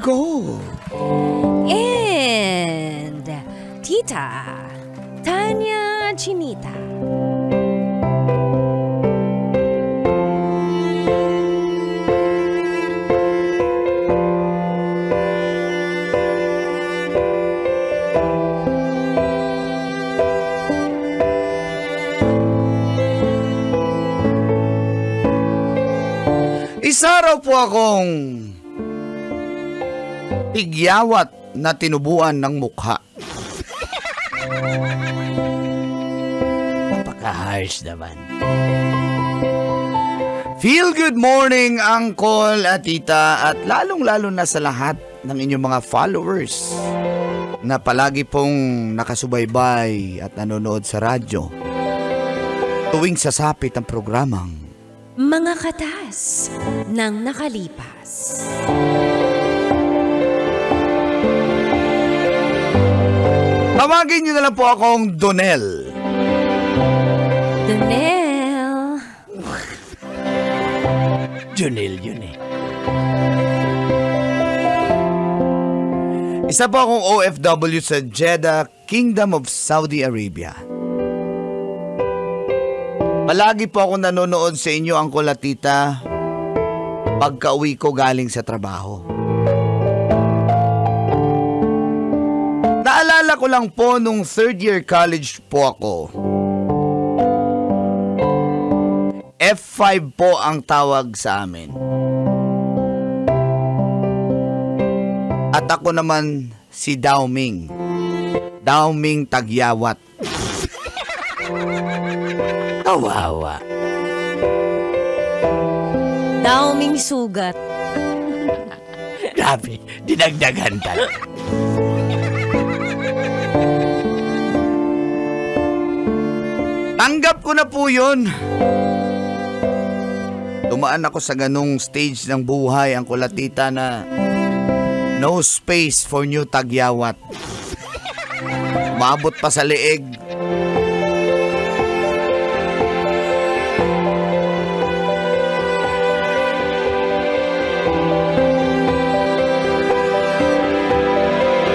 Virgo. And Tita Tanya Chinita. Isa raw po akong tigyawat na tinubuan ng mukha. Napaka-harsh naman. Feel good morning, Uncle at Tita, at lalong-lalo na sa lahat ng inyong mga followers na palagi pong nakasubaybay at nanonood sa radyo tuwing sasapit ang programang Mga Katas ng Nakalipas. Tawagin niyo na lang po akong Donel. Donel. Junel yun eh. Isa po akong OFW sa Jeddah, Kingdom of Saudi Arabia. Palagi po ako nanonood sa inyo, Uncle at Tita, pagka-uwi ko galing sa trabaho. Naalala ko lang po nung third year college po ako. F5 po ang tawag sa amin. At ako naman si Dao Ming. Dao Ming Tagyawat. Kawawa. Dao Ming Sugat. Grabe, dinagdagan talaga. Tanggap ko na po yun. Tumaan ako sa ganong stage ng buhay, ang kulatita, na no space for new tagyawat. Umabot pa sa leeg.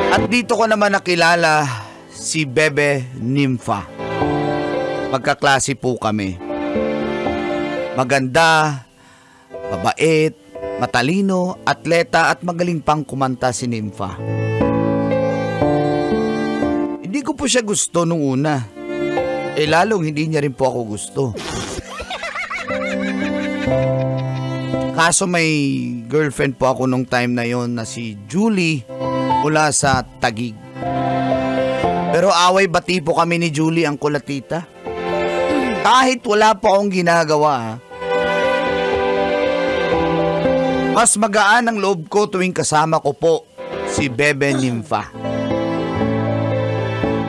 At dito ko naman nakilala si Bebe Nympha. Magkaklase po kami. Maganda, mabait, matalino, atleta at magaling pang kumanta si Nympha. Hindi ko po siya gusto nung una. Lalong hindi niya rin po ako gusto. Kaso may girlfriend po ako nung time na yon na si Julie mula sa Taguig. Pero away bati po kami ni Julie, ang kulatita. Kahit wala po akong ginagawa, mas magaan ang loob ko tuwing kasama ko po si Bebe Nympha.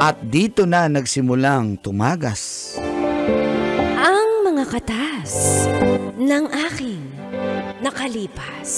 At dito na nagsimulang tumagas ang mga katas ng aking nakalipas.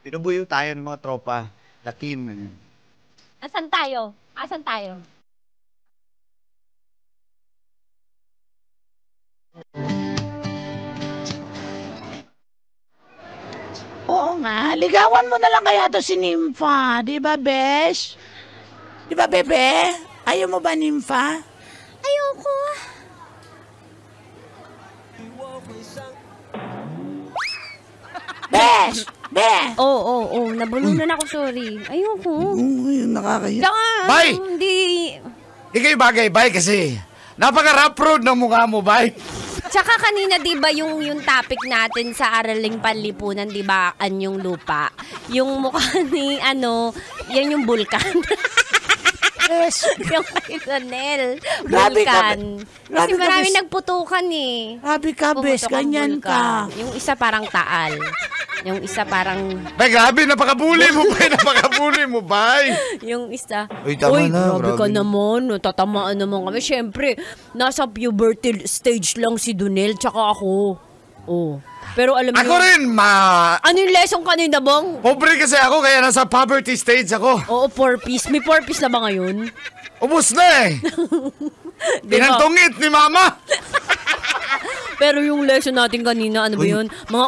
Pinubuyo tayo ng mga tropa na team. Asan tayo? Asan tayo? Oo nga, ligawan mo na lang kaya to si Nympha. Di ba, Besh? Di ba, Bebe? Ayaw mo ba, Nympha? Ayoko. Besh! Be! Oo. Nabulunan ako, sorry. Ayoko. Yun nakakahiya. Tsaka, Bye! hindi... Di kayo bagay, bye, kasi napaka-rough road ng mukha mo, bye. Tsaka kanina, di ba, yung topic natin sa Araling Panlipunan, di ba, yung lupa? Yung mukha ni, yan yung bulkan. Bes. Yung kay Donel. Grabe ka, Vulcan. grabe Kasi ka, marami Bes. nagputukan eh. Grabe ka, Bes. Pumutok ang Ganyan Vulcan. ka. Yung isa parang taal. Yung isa parang... Bay, grabe, napakabuli mo, bay. Napakabuli mo, bay. Yung isa... Uy, tama na, grabe ka grabe. naman. Tatamaan naman kami. Siyempre, nasa puberty stage lang si Donel tsaka ako. Oh. Pero alam mo... Ako rin, Ano yung lesson kanina, Bong? pobre kasi ako, kaya nasa poverty stage ako. Oo, 4-piece. May 4-piece na ba ngayon? Ubus na eh. Pinantungit ni mama. Pero yung lesson natin kanina, ano ba yun? Mga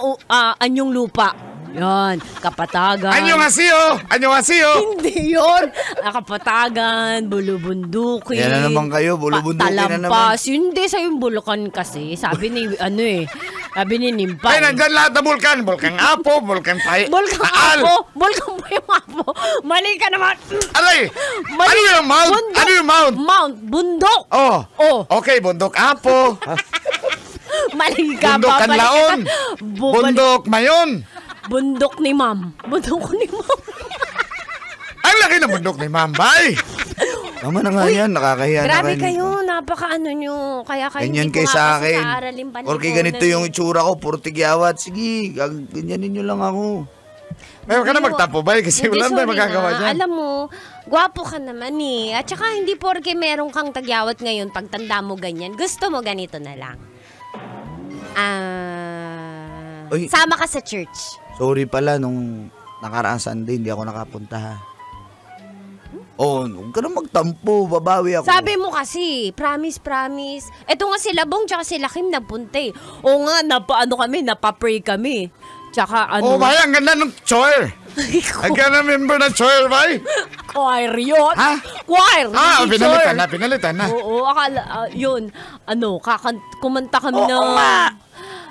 anyong lupa. Yan, kapatagan. Anyo nga siyo. Anyo nga siyo. Hindi yun. Kapatagan, bulubundukin. Yan na naman kayo, bulubundukin na naman. Talampas. Hindi sa yung Bulacan kasi. Sabi ni, sabi ni Nimpay. Ay, nandyan lahat na vulkan. Vulkan Apo, vulkan Taal. Volcan ba yung Apo? Mali ka naman. Aray! Mali. Ano yung mount? Bundok. Ano yung mount? Mount, bundok. Oh. Oh. Okay, bundok Apo. Mali ka. Bundok babalik Kanlaon. ka. Bundok Mayon. Bundok ni Ma'am. Bundok ni Ma'am. Ang laki ng bundok ni Ma'am, bay. Tama na nga yan, nakakahiya na Grabe kayo. kayo, napaka-ano nyo. Kaya kayo Ganyan hindi kayo sa pumapasok akin. aralin panlipunan. Porque ganito yung itsura ko, puro tigyawat. Sige, ganyanin nyo lang ako. Mayroon ka na magtapo, bay, kasi Hindi, wala na sorry magagawa na. dyan. Alam mo, gwapo ka naman eh. At saka hindi porke meron kang tagyawat ngayon, pagtanda mo ganyan, gusto mo ganito na lang. Uy. Sama ka sa church. Sorry pala, nung nakaraang Sunday, hindi ako nakapunta ha. Oh, huwag ka na magtampo, babawi ako. Sabi mo kasi, promise. Eto nga sila Bong, tsaka sila Kim napunta eh. O nga, napapray kami. Tsaka Oh, bay, ang ganda ng choir. Ang ganda member ng choir, bay. Choir yun. Ha? Choir. hindi choir. Pinalitan na. Oo, akala, yun. Kumanta kami na... Oo nga.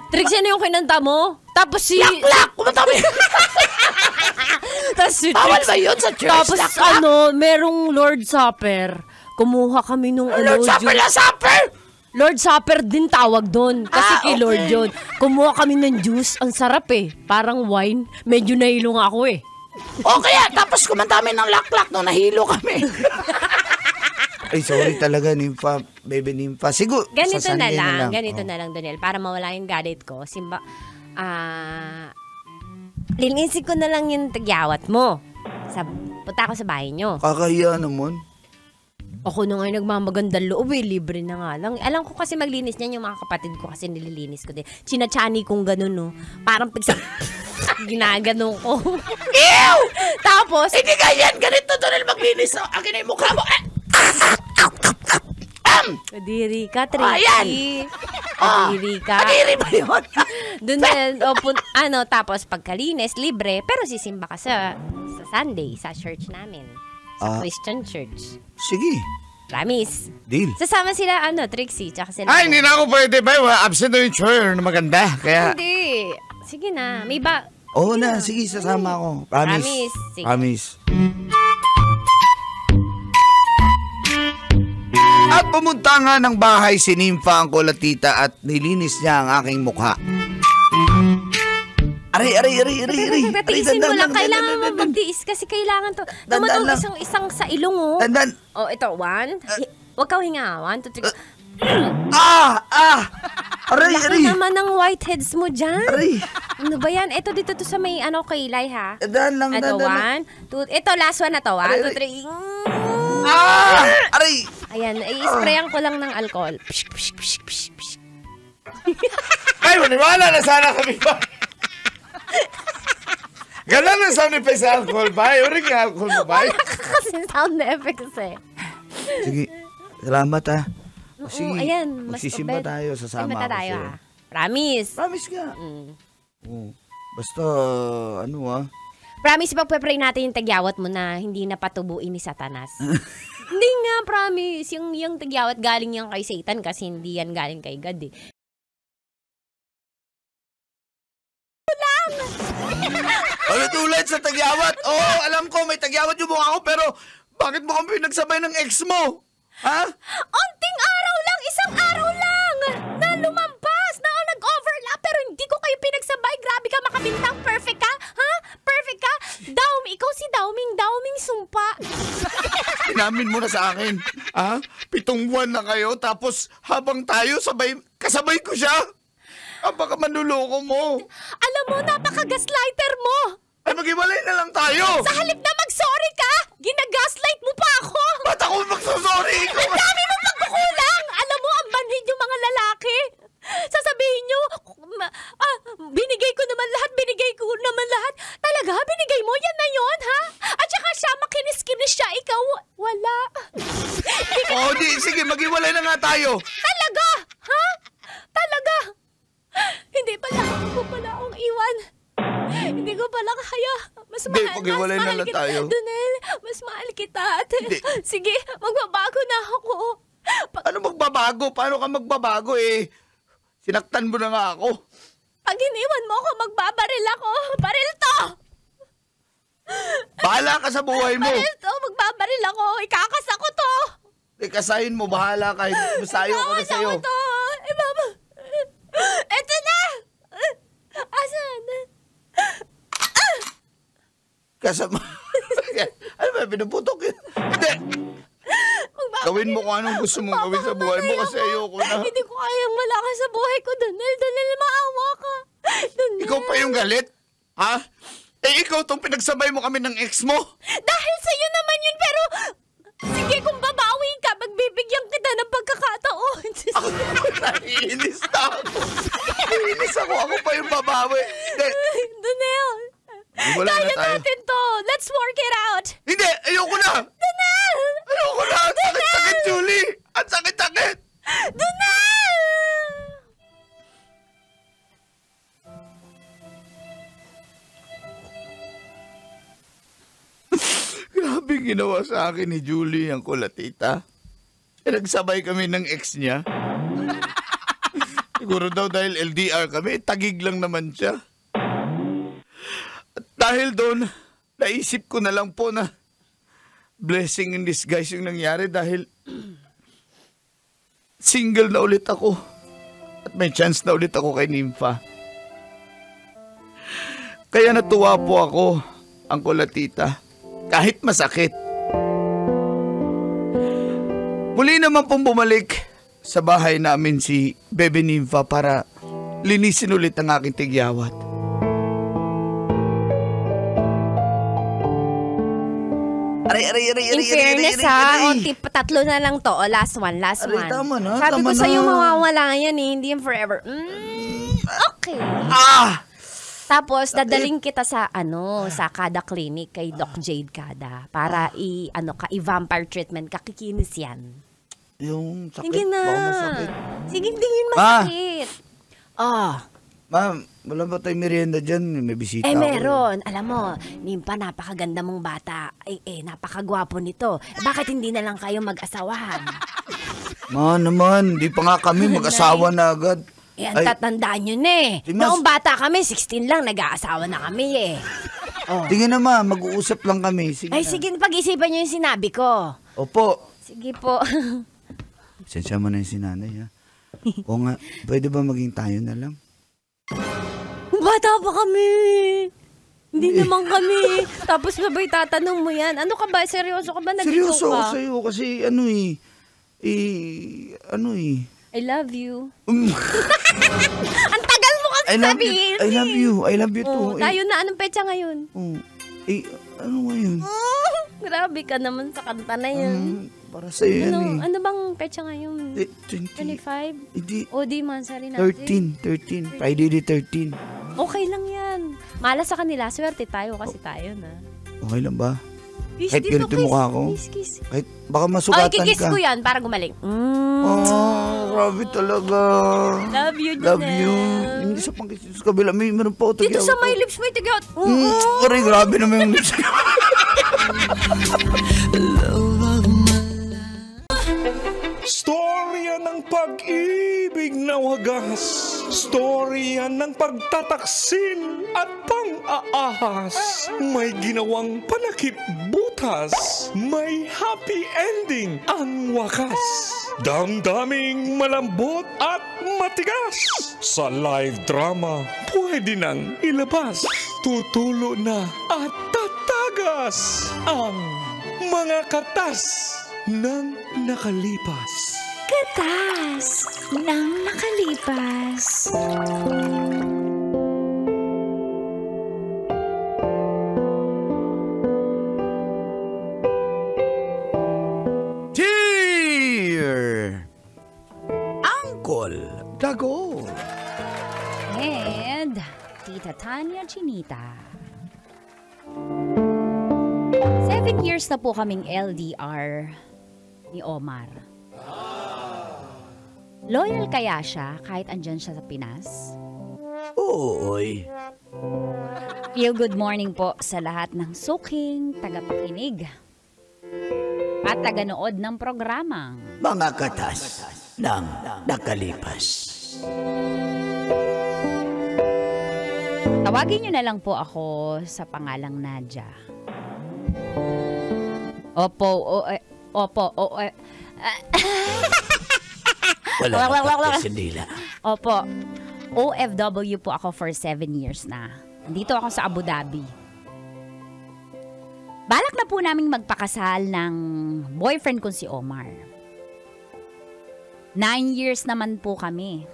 Trixie, ano yung kinanta mo? Tapos si... Laklak! Kumanta mo. Tapos si Bawal Trix- ba yun sa church? Tapos Laklak? merong Lord Supper. Kumuha kami nung Lord Supper na Supper! Lord Supper din tawag doon. Kasi kay okay. Lord yun. Kumuha kami ng juice. Ang sarap eh. Parang wine. Medyo nahilo nga ako eh. O kaya, tapos kumanta kami ng laklak nung nahilo kami. Ay, sorry talaga, Nympha. Baby Nympha. Siguro, Ganito sa na Sunday lang. Ganito Oh. na lang, Donel. Para mawala yung galit ko. Linisin ko na lang yung tagyawat mo. Punta ako sa bahay nyo. Kakahiya naman. Ako na ngayon nagmamagandang loob eh. Libre na nga lang. Alam ko kasi maglinis niyan yung mga kapatid ko kasi nililinis ko din. Chinachani kong ganun, no. Parang pigsa... Ginaganon ko. Ew! Tapos... Hindi ganyan. Ganito doon maglinis. Akin na yung mukha mo. Kadiri ka, Ayan. Tracy. Ah, Kadiri ka. Kadiri ba yun? Doon tapos pagkalinis, libre, pero sisimba ka sa Sunday, sa church namin. Sa Christian church. Sige, Promise. deal. Sasama sila, Trixie, tsaka sila. Ay, hindi na ako pwede, bay. Absent na yung choir na maganda. Kaya, Hindi. Sige na. May oo na, sige, sasama ako. Promise. Promise. Sige. Promise. At pumunta nga ng bahay si Nympha ang kulatita at nilinis niya ang aking mukha. Aray. Tiisin mo lang. Kailangan mo magtiis kasi kailangan to. Dandan lang. Tumatog isang sa ilong, oh. Dandan. Oh, ito. 1. Huwag kang hinga. 1, 2, 3. Aray. Laki naman ng whiteheads mo dyan. Aray. Ano ba yan? Ito dito to sa may kailay, ha? Dandan lang. Ito, 1, 2. Ito, last one na to. 1, 2, 3. Aray. Ayan, i-sprayan ko lang ng alcohol. Psh, psh, psh, psh, psh. Ay, maniwala na sana kami ba? Ganda na sound effects sa alcohol ba? Uring nga alcohol mo ba? Kasi sound effects eh. Sige, salamat ha. Oo, ayan, mas magsisimba obed. tayo, sasama Simba ako tayo, sa'yo. ha? Promise. Promise ka. Mm. Oo. Basta, Promise, pagpe-pray natin yung tagyawat mo na hindi na patubuin ni Satanas. Hindi nga, promise. Yung tagyawat galing yan kay Satan kasi hindi yan galing kay God eh. ulit sa tagyawat. Oo, alam ko, may tagyawat yung mukha ko, pero bakit mo kami pinagsabay ng ex mo? Ha? Onting araw lang, isang araw lang na lumampas, na nag-overlap, pero hindi ko kayo pinagsabay. Grabe ka makabintang. Perfect ka? Ha? Perfect ka? Ikaw si Dauming sumpa. inamin mo na sa akin. Ha? 7 buwan na kayo, tapos habang tayo kasabay ko siya. Baka manluloko mo. Alam mo, napaka-gaslighter mo. Ay, maghiwalay na lang tayo. Sa halip na mag-sorry ka, ginagaslight mo pa ako. Ba't ako magsasorry? Ang dami mo pagkukulang. Alam mo, ang banhid yung mga lalaki. Sasabihin nyo, binigay ko naman lahat. Talaga, binigay mo? Yan na yun, ha? At saka siya, makinis-kinis siya. Ikaw, wala. Sige, maghiwalay na nga tayo. Talaga? Ha? Talaga? Hindi pala akong iwan. Hindi ko pala kaya. Mas maghiwalay na lang kita. tayo. Donel, mas mahal kita. Sige, magbabago na ako. Ano magbabago? Paano ka magbabago eh? Sinaktan mo na nga ako. Pag iniwan mo ako, magbabaril ako. Baril to! Bahala ka sa buhay mo. Baril to, magbabaril ako. Ikakas ako to. Kasahin mo, bahala ka. Masayo ko na sa'yo. Ikakas ako to. Mama. Eto na! Asan? Kasama. Ano ba, pinuputok yun? Hindi. Gawin mo kung anong gusto mong gawin sa buhay mo kasi ayoko na. Hindi ko kayang malakas sa buhay ko, Donel. Donel, maawa ka. Donel. Ikaw pa yung galit? Ha? Ikaw tong pinagsabay mo kami ng ex mo? Dahil sa'yo naman yun, pero... Sige, kung babawi ka, magbibigyan kita ng pagkakataon. Ako naiinis na ako. Naiinis ako. Ako pa yung babawi. Hindi. Donel, Wala na kaya tayo. natin to. Let's work it out. Hindi! Ayoko na! Donel! Ayoko na! Ang sakit-sakit, Julie! Ang sakit-sakit! Donel! Grabe ginawa sa akin ni Julie ang kulatita. Nagsabay kami ng ex niya. Siguro daw dahil LDR kami, tagig lang naman siya. At dahil doon, naisip ko na lang po na blessing in disguise yung nangyari dahil single na ulit ako. At may chance na ulit ako kay Nympha. Kaya natuwa po ako, ang kulatita. Kahit masakit. Muli naman pong bumalik sa bahay namin si Bebe Nympha para linisin ulit ang aking tigyawat. In fairness ha, tatlo na lang to. Last one. Tama na, Sabi tama ko sa'yo, na. mawawala yan eh. Hindi yan forever. Okay. Tapos, dadaling kita sa, sa Kada Clinic kay Doc Jade Kada para i-vampire treatment ka. Kikinis yan. Yung sakit, Sige na. baka masakit. Sige, hindi yun masakit. Ma'am, wala ba tayong merienda dyan? May bisita ako. Meron. Alam mo, Nympha, napakaganda mong bata. Napakagwapo nito. Bakit hindi na lang kayo mag-asawahan? Naman, di pa nga kami mag-asawa na agad. Ang tatandaan nyo na eh. Noong bata kami, 16 lang, nag-aasawa na kami eh. Tingin na ma, mag-uusap lang kami. Sige na. Sige, pag-isipan nyo yung sinabi ko. Opo. Sige po. Sensya mo na yung sinanay, ha? O nga, pwede ba maging tayo na lang? Bata pa kami. Hindi naman kami. Tapos sabay tatanong mo yan. Ano ka ba? Seryoso ka ba? Nag-joke Seryoso ka? ako sa'yo kasi I love you. Ang tagal mo kasi sabihin. I love you. I love you too. Tayo na. Anong petsa ngayon? Ano ngayon? Grabe ka naman sa kanta na yan. Para sa'yo yan Ano bang petsa ngayon? 25? Hindi. O di mansari natin. 13. Friday the 13. Okay lang yan. Mala sa kanila. Swerte tayo kasi tayo na. Okay lang ba? Kiss Kahit dito, ganito mukha ko. Kiss. Kahit baka masukatan ka. Kikiss ko yan para gumaling. Grabe talaga. Love you, Love Janelle. you. Hindi sa pangkiss sa kabila. Meron pa ako Dito sa my lips mo itigyot. Aray, grabe naman yung lips. Storya ng pag-ibig na wagas. Storya ng pagtataksil at pang-aahas. May ginawang panakip butas. May happy ending ang wakas. Damdaming malambot at matigas. Sa live drama, pwede nang ilabas. Tutulo na at tatagas ang Mga katas ng nakalipas. Katas ng nakalipas. Dear Uncle Dago. And Tita Tanya Chinita. 7 years na po kaming LDR ni Omar. Loyal kaya siya kahit andyan siya sa Pinas? Oy. Feel good morning po sa lahat ng suking tagapakinig at taganood ng programang Mga katas ng nakalipas. tawagin niyo na lang po ako sa pangalang Nadia. Opo. Wala Wala. na sandila. Opo. OFW po ako for 7 years na. Dito ako sa Abu Dhabi. Balak na po naming magpakasal ng boyfriend ko si Omar. 9 years naman po kami.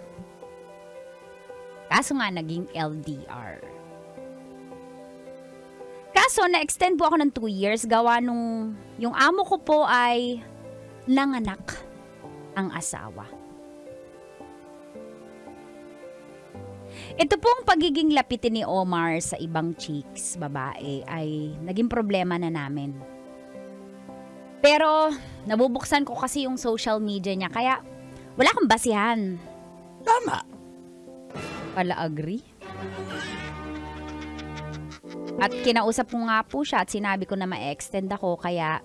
Kaso nga naging LDR. Kaso na-extend po ako ng 2 years gawa nung yung amo ko po ay nanganak ang asawa. Ito pong pagiging lapitin ni Omar sa ibang chicks, babae, ay naging problema na namin. Pero nabubuksan ko kasi yung social media niya kaya wala akong basihan. Tama. Pala agree? At kinausap ko nga po siya at sinabi ko na ma-extend ako kaya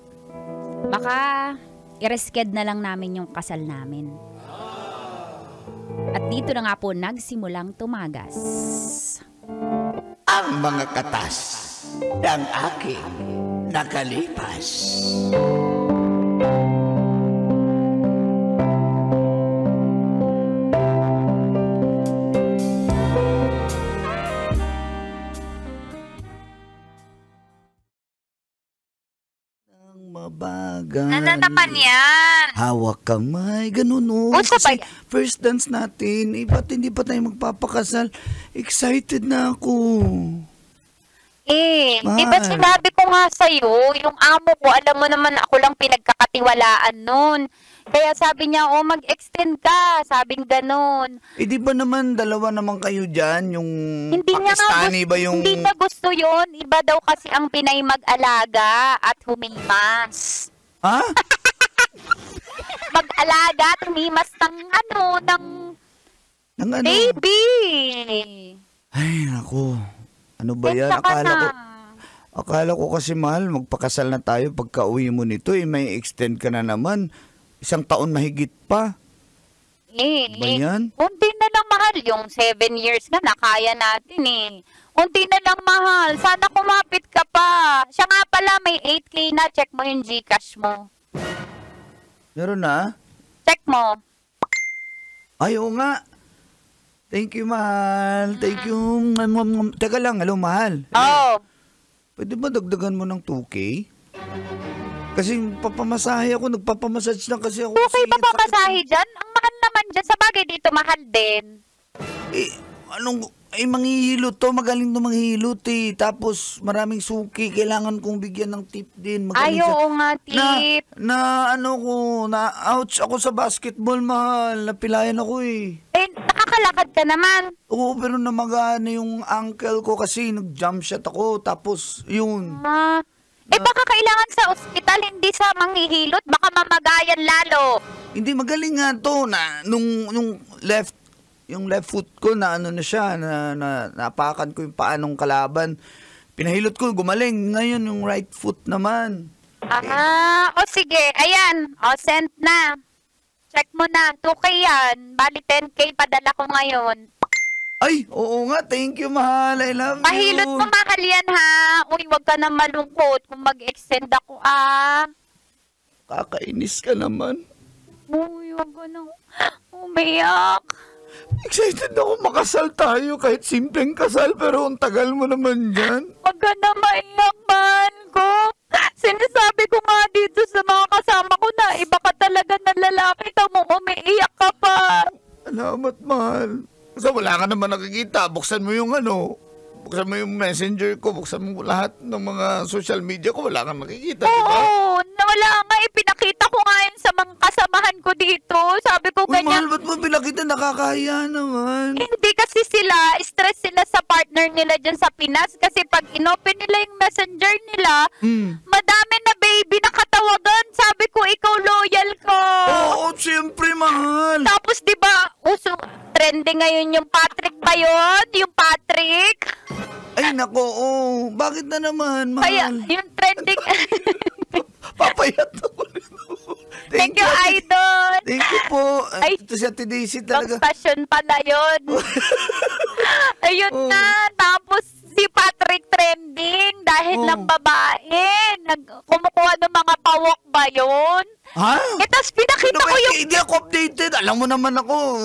baka i-reschedule na lang namin yung kasal namin. At dito na nga po nagsimulang tumagas. Ang mga katas ng aking nakalipas. Mabagal. Ano naman yan? Hawak kamay, ganun o. Basta Kasi ba- first dance natin, ba't hindi pa tayo magpapakasal? Excited na ako. Di ba Mahal. sinabi ko nga sa'yo, yung amo ko, alam mo naman ako lang pinagkakatiwalaan nun. Kaya sabi niya, mag-extend ka. Sabing ganon. Di ba naman, dalawa naman kayo dyan? Yung Hindi niya nga Pakistani ba yung... Hindi niya gusto yun. Iba daw kasi ang Pinay mag-alaga at humimas. Ha? Mag-alaga at humimas ng Nang ano? baby. Ay, naku. Ano ba yan? Basta ka na. Akala ko kasi mahal, magpakasal na tayo pagka uwi mo nito, may extend ka na naman. 1 taon mahigit pa. Ba yan? Unti na lang mahal. Yung 7 years na nakaya natin Unti na lang mahal. Sana kumapit ka pa. Siya nga pala may 8K na. Check mo yung Gcash mo. Meron na? Check mo. Ay, oo nga. Thank you, mahal. Thank you. Teka lang, hello, mahal. Oh. Pwede ba dagdagan mo ng 2K? Kasi papamasahe ako, nagpapamassage lang kasi ako. Okay kasi ba pamasahe dyan? Ang mahal naman dyan. Sa bagay dito, mahal din. Manghihilot to, magaling to manghihilot Tapos maraming suki, kailangan kong bigyan ng tip din. Magaling siya. Oo nga, tip. Na-ouch ako sa basketball, mahal. Napilayan ako Nakakalakad ka naman. Oo, pero namagana yung ankle ko kasi nag-jump shot ako. Tapos, yun. Baka kailangan sa ospital, hindi sa manghihilot. Baka mamagayan lalo. Hindi magaling nga to na yung left foot ko na ano na siya na napakan ko yung paanong kalaban. Pinahilot ko, gumaling. Ngayon yung right foot naman. Sige. Ayan. Send na. Check mo na. 2K yan. Bali 10K padala ko ngayon. Ay, oo nga. Thank you, mahal. I love you. Pahilot mo mahal yan ha. Uy, wag ka na malungkot kung mag-extend ako Kakainis ka naman. Uy, wag ka na umiyak. Excited ako makasal tayo kahit simpleng kasal pero ang tagal mo naman dyan. Wag ka na maiyak, mahal ko. Sinasabi ko nga dito sa mga kasama ko na iba ka talaga na lalaki. Tamo, umiiyak ka pa. Salamat, mahal. Kasi wala ka naman nakikita. Buksan mo yung buksan mo yung messenger ko, buksan mo lahat ng mga social media ko, wala kang nakikita, di ba? Oo, wala nga. Ipinakita ko nga yun sa mga kasamahan ko dito. Sabi ko Uy, ganyan. mahal, ba't mo pinakita? Nakakahiya naman. Hindi kasi stress sila sa partner nila dyan sa Pinas. Kasi pag inopen nila yung messenger nila, madami na baby na katawagan. Sabi ko, ikaw loyal ka. Oo, siyempre, mahal. Tapos di ba, trending ngayon yung Patrick ba yun? Yung Patrick? Ay, nako, bakit na naman, mahal? Kaya, yung trending... Papayat ako. Thank you, Idol. Thank you po. Ay, ito si Ate Daisy talaga. Station pala yun. Ayun na. Tapos si Patrick trending dahil lang babae. Kumukuha ng mga pawok ba yun? Ha? Tapos pinakita ko yung... Hindi ako updated. Alam mo naman ako.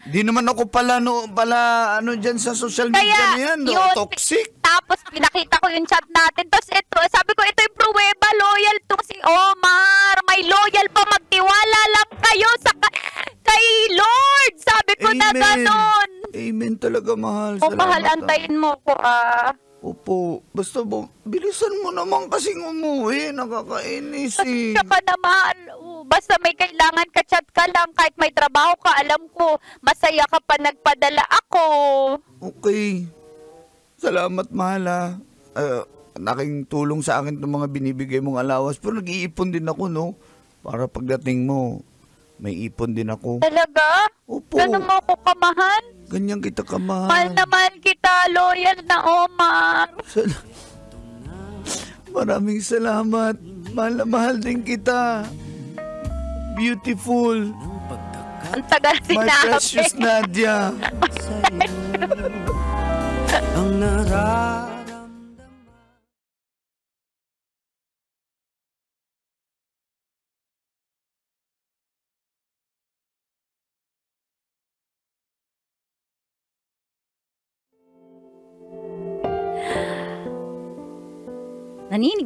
Hindi naman ako pala dyan sa social media na yan. Toxic. Tapos pinakita ko yung chat natin. Tapos ito, sabi ko, ito yung pruweba. Loyal to si Omar. May loyal pa. Magtiwala lang kayo kay Lord. Sabi ko na ganon. Amen talaga, mahal. O mahal, antayin mo ko Opo. Basta bilisan mo naman kasing umuwi. Nakakainis eh. Siya ka na mahal. Basta may kailangan ka, chat ka lang. Kahit may trabaho ka, alam ko, masaya ka pa nagpadala ako. Okay. Salamat, mahal ha. Naking tulong sa akin itong mga binibigay mong alawas. Pero nag-iipon din ako, no? Para pagdating mo, may ipon din ako. Talaga? Opo. Ganun mo ko kamahal? Ganyan kita kamahal. Mahal naman kita, loyal na Omar. Maraming salamat. Mahal na mahal din kita. Beautiful. Ang tagal My sinabi. precious Nadia. Ang nararamdaman.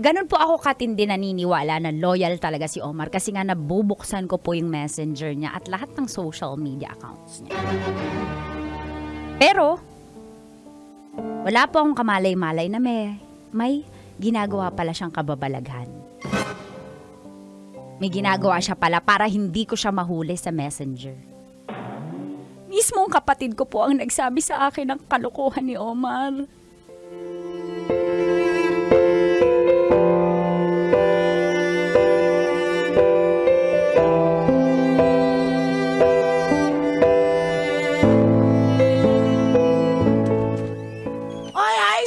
Ganun po ako katindi naniniwala na loyal talaga si Omar kasi nga nabubuksan ko po yung messenger niya at lahat ng social media accounts niya. Pero, wala po akong kamalay-malay na may ginagawa pala siyang kababalaghan. May ginagawa siya pala para hindi ko siya mahuli sa messenger. Mismo ang kapatid ko po ang nagsabi sa akin ng kalokohan ni Omar.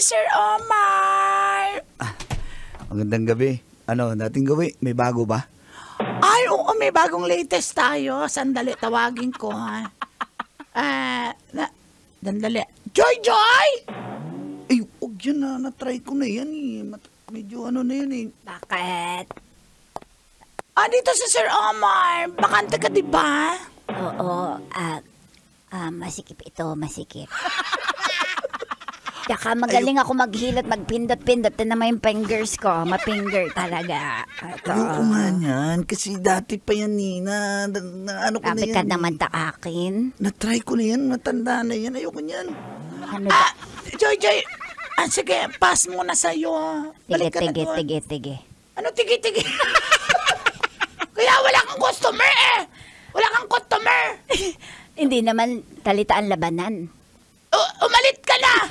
Sir Omar! Magandang gabi. Dating gawi? May bago ba? Ay, oo, may bagong latest tayo. Sandali, tawagin ko, ha? Sandali. Joy! Eh, huwag yan na. Na-try ko na yan eh. Medyo na yan eh. Bakit? Dito si Sir Omar. Bakante ka, di ba? Oo, masikip ito, masikip. Tsaka magaling ako maghilot, magpindot-pindot. Tignan mo yung fingers ko, mapinger talaga. Ayoko nga yan. Kasi dati pa yan eh. Ano ko na Sabi yan. ka naman ta akin. Na-try ko na yan. Natanda na yan. Ayoko niyan. Ano ba? Joy! Sige, pass muna sa'yo. Balik ka na doon. Tige. Ano tige? Kaya wala kang customer eh! Wala kang customer! Hindi naman talitaan labanan. Umalit ka na!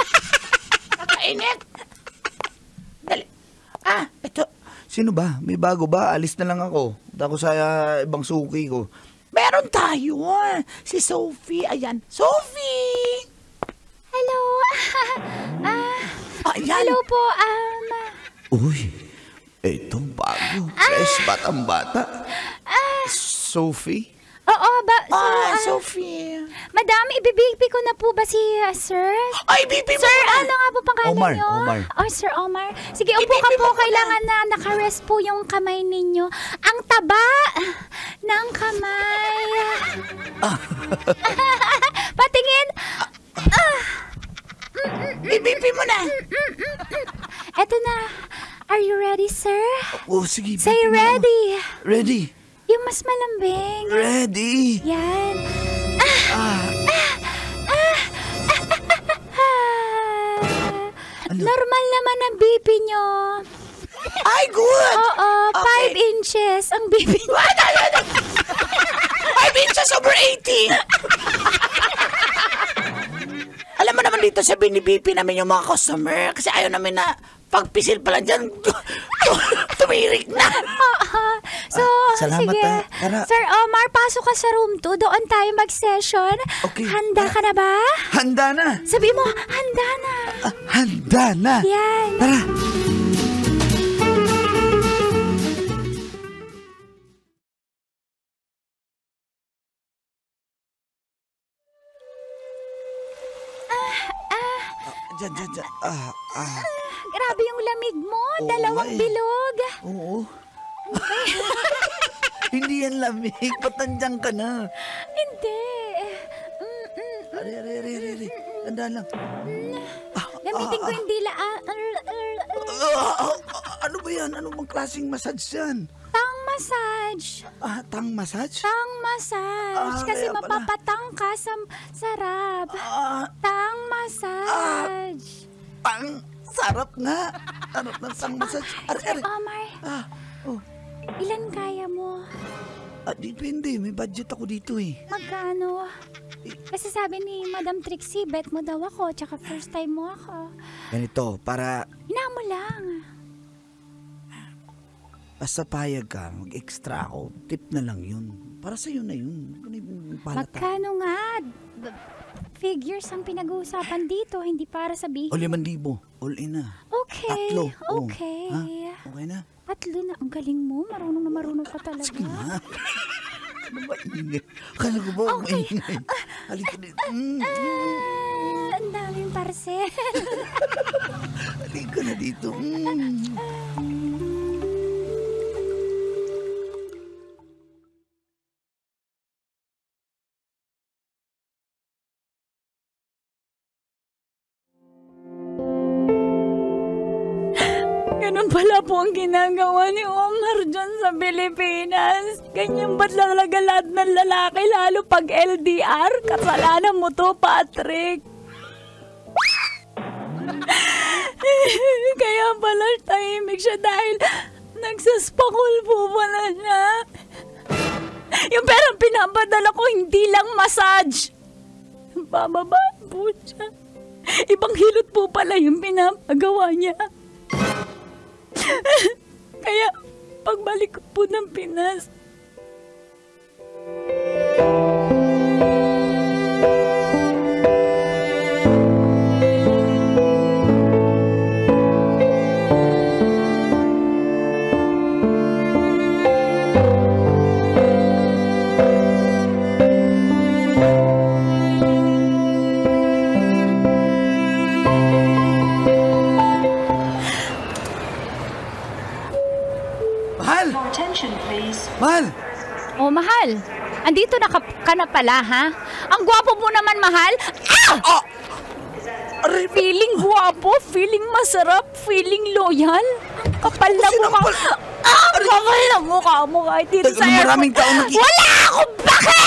Kakainit! Dali. Ito. Sino ba? May bago ba? Alis na lang ako. Punta ko sa ibang suki ko. Meron tayo. Si Sophie. Ayan. Sophie! Hello. Ayan. Hello po. Uy, ito bago. Fresh batang-bata. Sophie? Oo, Sophie. Madam, ibibipi ko na po ba si Sir? Ay, bibi mo Sir, na. ano nga po pangalan Omar, niyo? Omar. Oh, Sir Omar. Sige, upo ka Ibibi po. mo muna. Kailangan na nakarest po yung kamay ninyo. Ang taba ng kamay. Patingin. Bibi mo na. Eto na. Are you ready, sir? Oh, sige. Say BP na naman. ready. Ready. Yung mas malambing. Ready. Yan. Ano? Normal naman ang BP nyo. Ay, good. Oo, 5 inches ang BP nyo. 5 inches over 80. Alam mo naman dito sa binibipi namin yung mga customer kasi ayaw namin na pagpisil pa lang dyan, tumirik na. So, salamat, sige. Tara. Sir Omar, pasok ka sa room 2. Doon tayo mag-session. Okay. Handa ka na ba? Handa na. Sabi mo, handa na. Handa na. Yan. Tara. Diyan. Grabe yung lamig mo. Oo, Dalawang nga eh. bilog. Oo. Hindi yan lamig. Ba't nandiyan ka na? Hindi. Ari. Tanda lang. Gamitin ko yung dila. Ano ba yan? Ano bang klaseng massage yan? Tang massage. Tang massage? Tang massage. Kasi kaya pala. mapapatang ka sa sarap. Tang massage. Sarap nga. Sarap ng tang massage. Sir Omar, ilan kaya mo? Depende. May budget ako dito eh. Magkano? Kasi sabi ni Madam Trixie, bet mo daw ako, tsaka first time mo ako. Ganito, para Hina mo lang. basta payag ka, mag-extra ako. Tip na lang yun. Para sa'yo na yun. Magkano nga? Figures ang pinag-uusapan dito, hindi para sabihin. O 5,000. All in na. Okay, Tatlo. okay. Ha? Okay na? 3 na. Ang galing mo. Marunong na marunong ka talaga. Sige na. Ano ba ingay? Akala ko ba ingay? Halika dito. Ang daming parcel. Halika na dito. Ganun pala po ang ginagawa ni Omar dyan sa Pilipinas. Ganyan ba't lang lahat ng lalaki, lalo pag LDR? Kasalanan mo to, Patrick. Kaya pala tahimik siya dahil nagsaspakul po pala siya. Yung perang pinapadala ko, hindi lang massage. Bababaan po siya. Ibang hilot po pala yung pinapagawa niya. Kaya, pagbalik ko po ng Pinas, Mahal! Oh, mahal. Andito na ka na pala, ha? Ang gwapo mo naman, mahal. feeling guwapo, feeling masarap, feeling loyal. Kapal na mukha. Kapal na mukha mo kahit dito sa airport. Maraming tao Wala akong bake!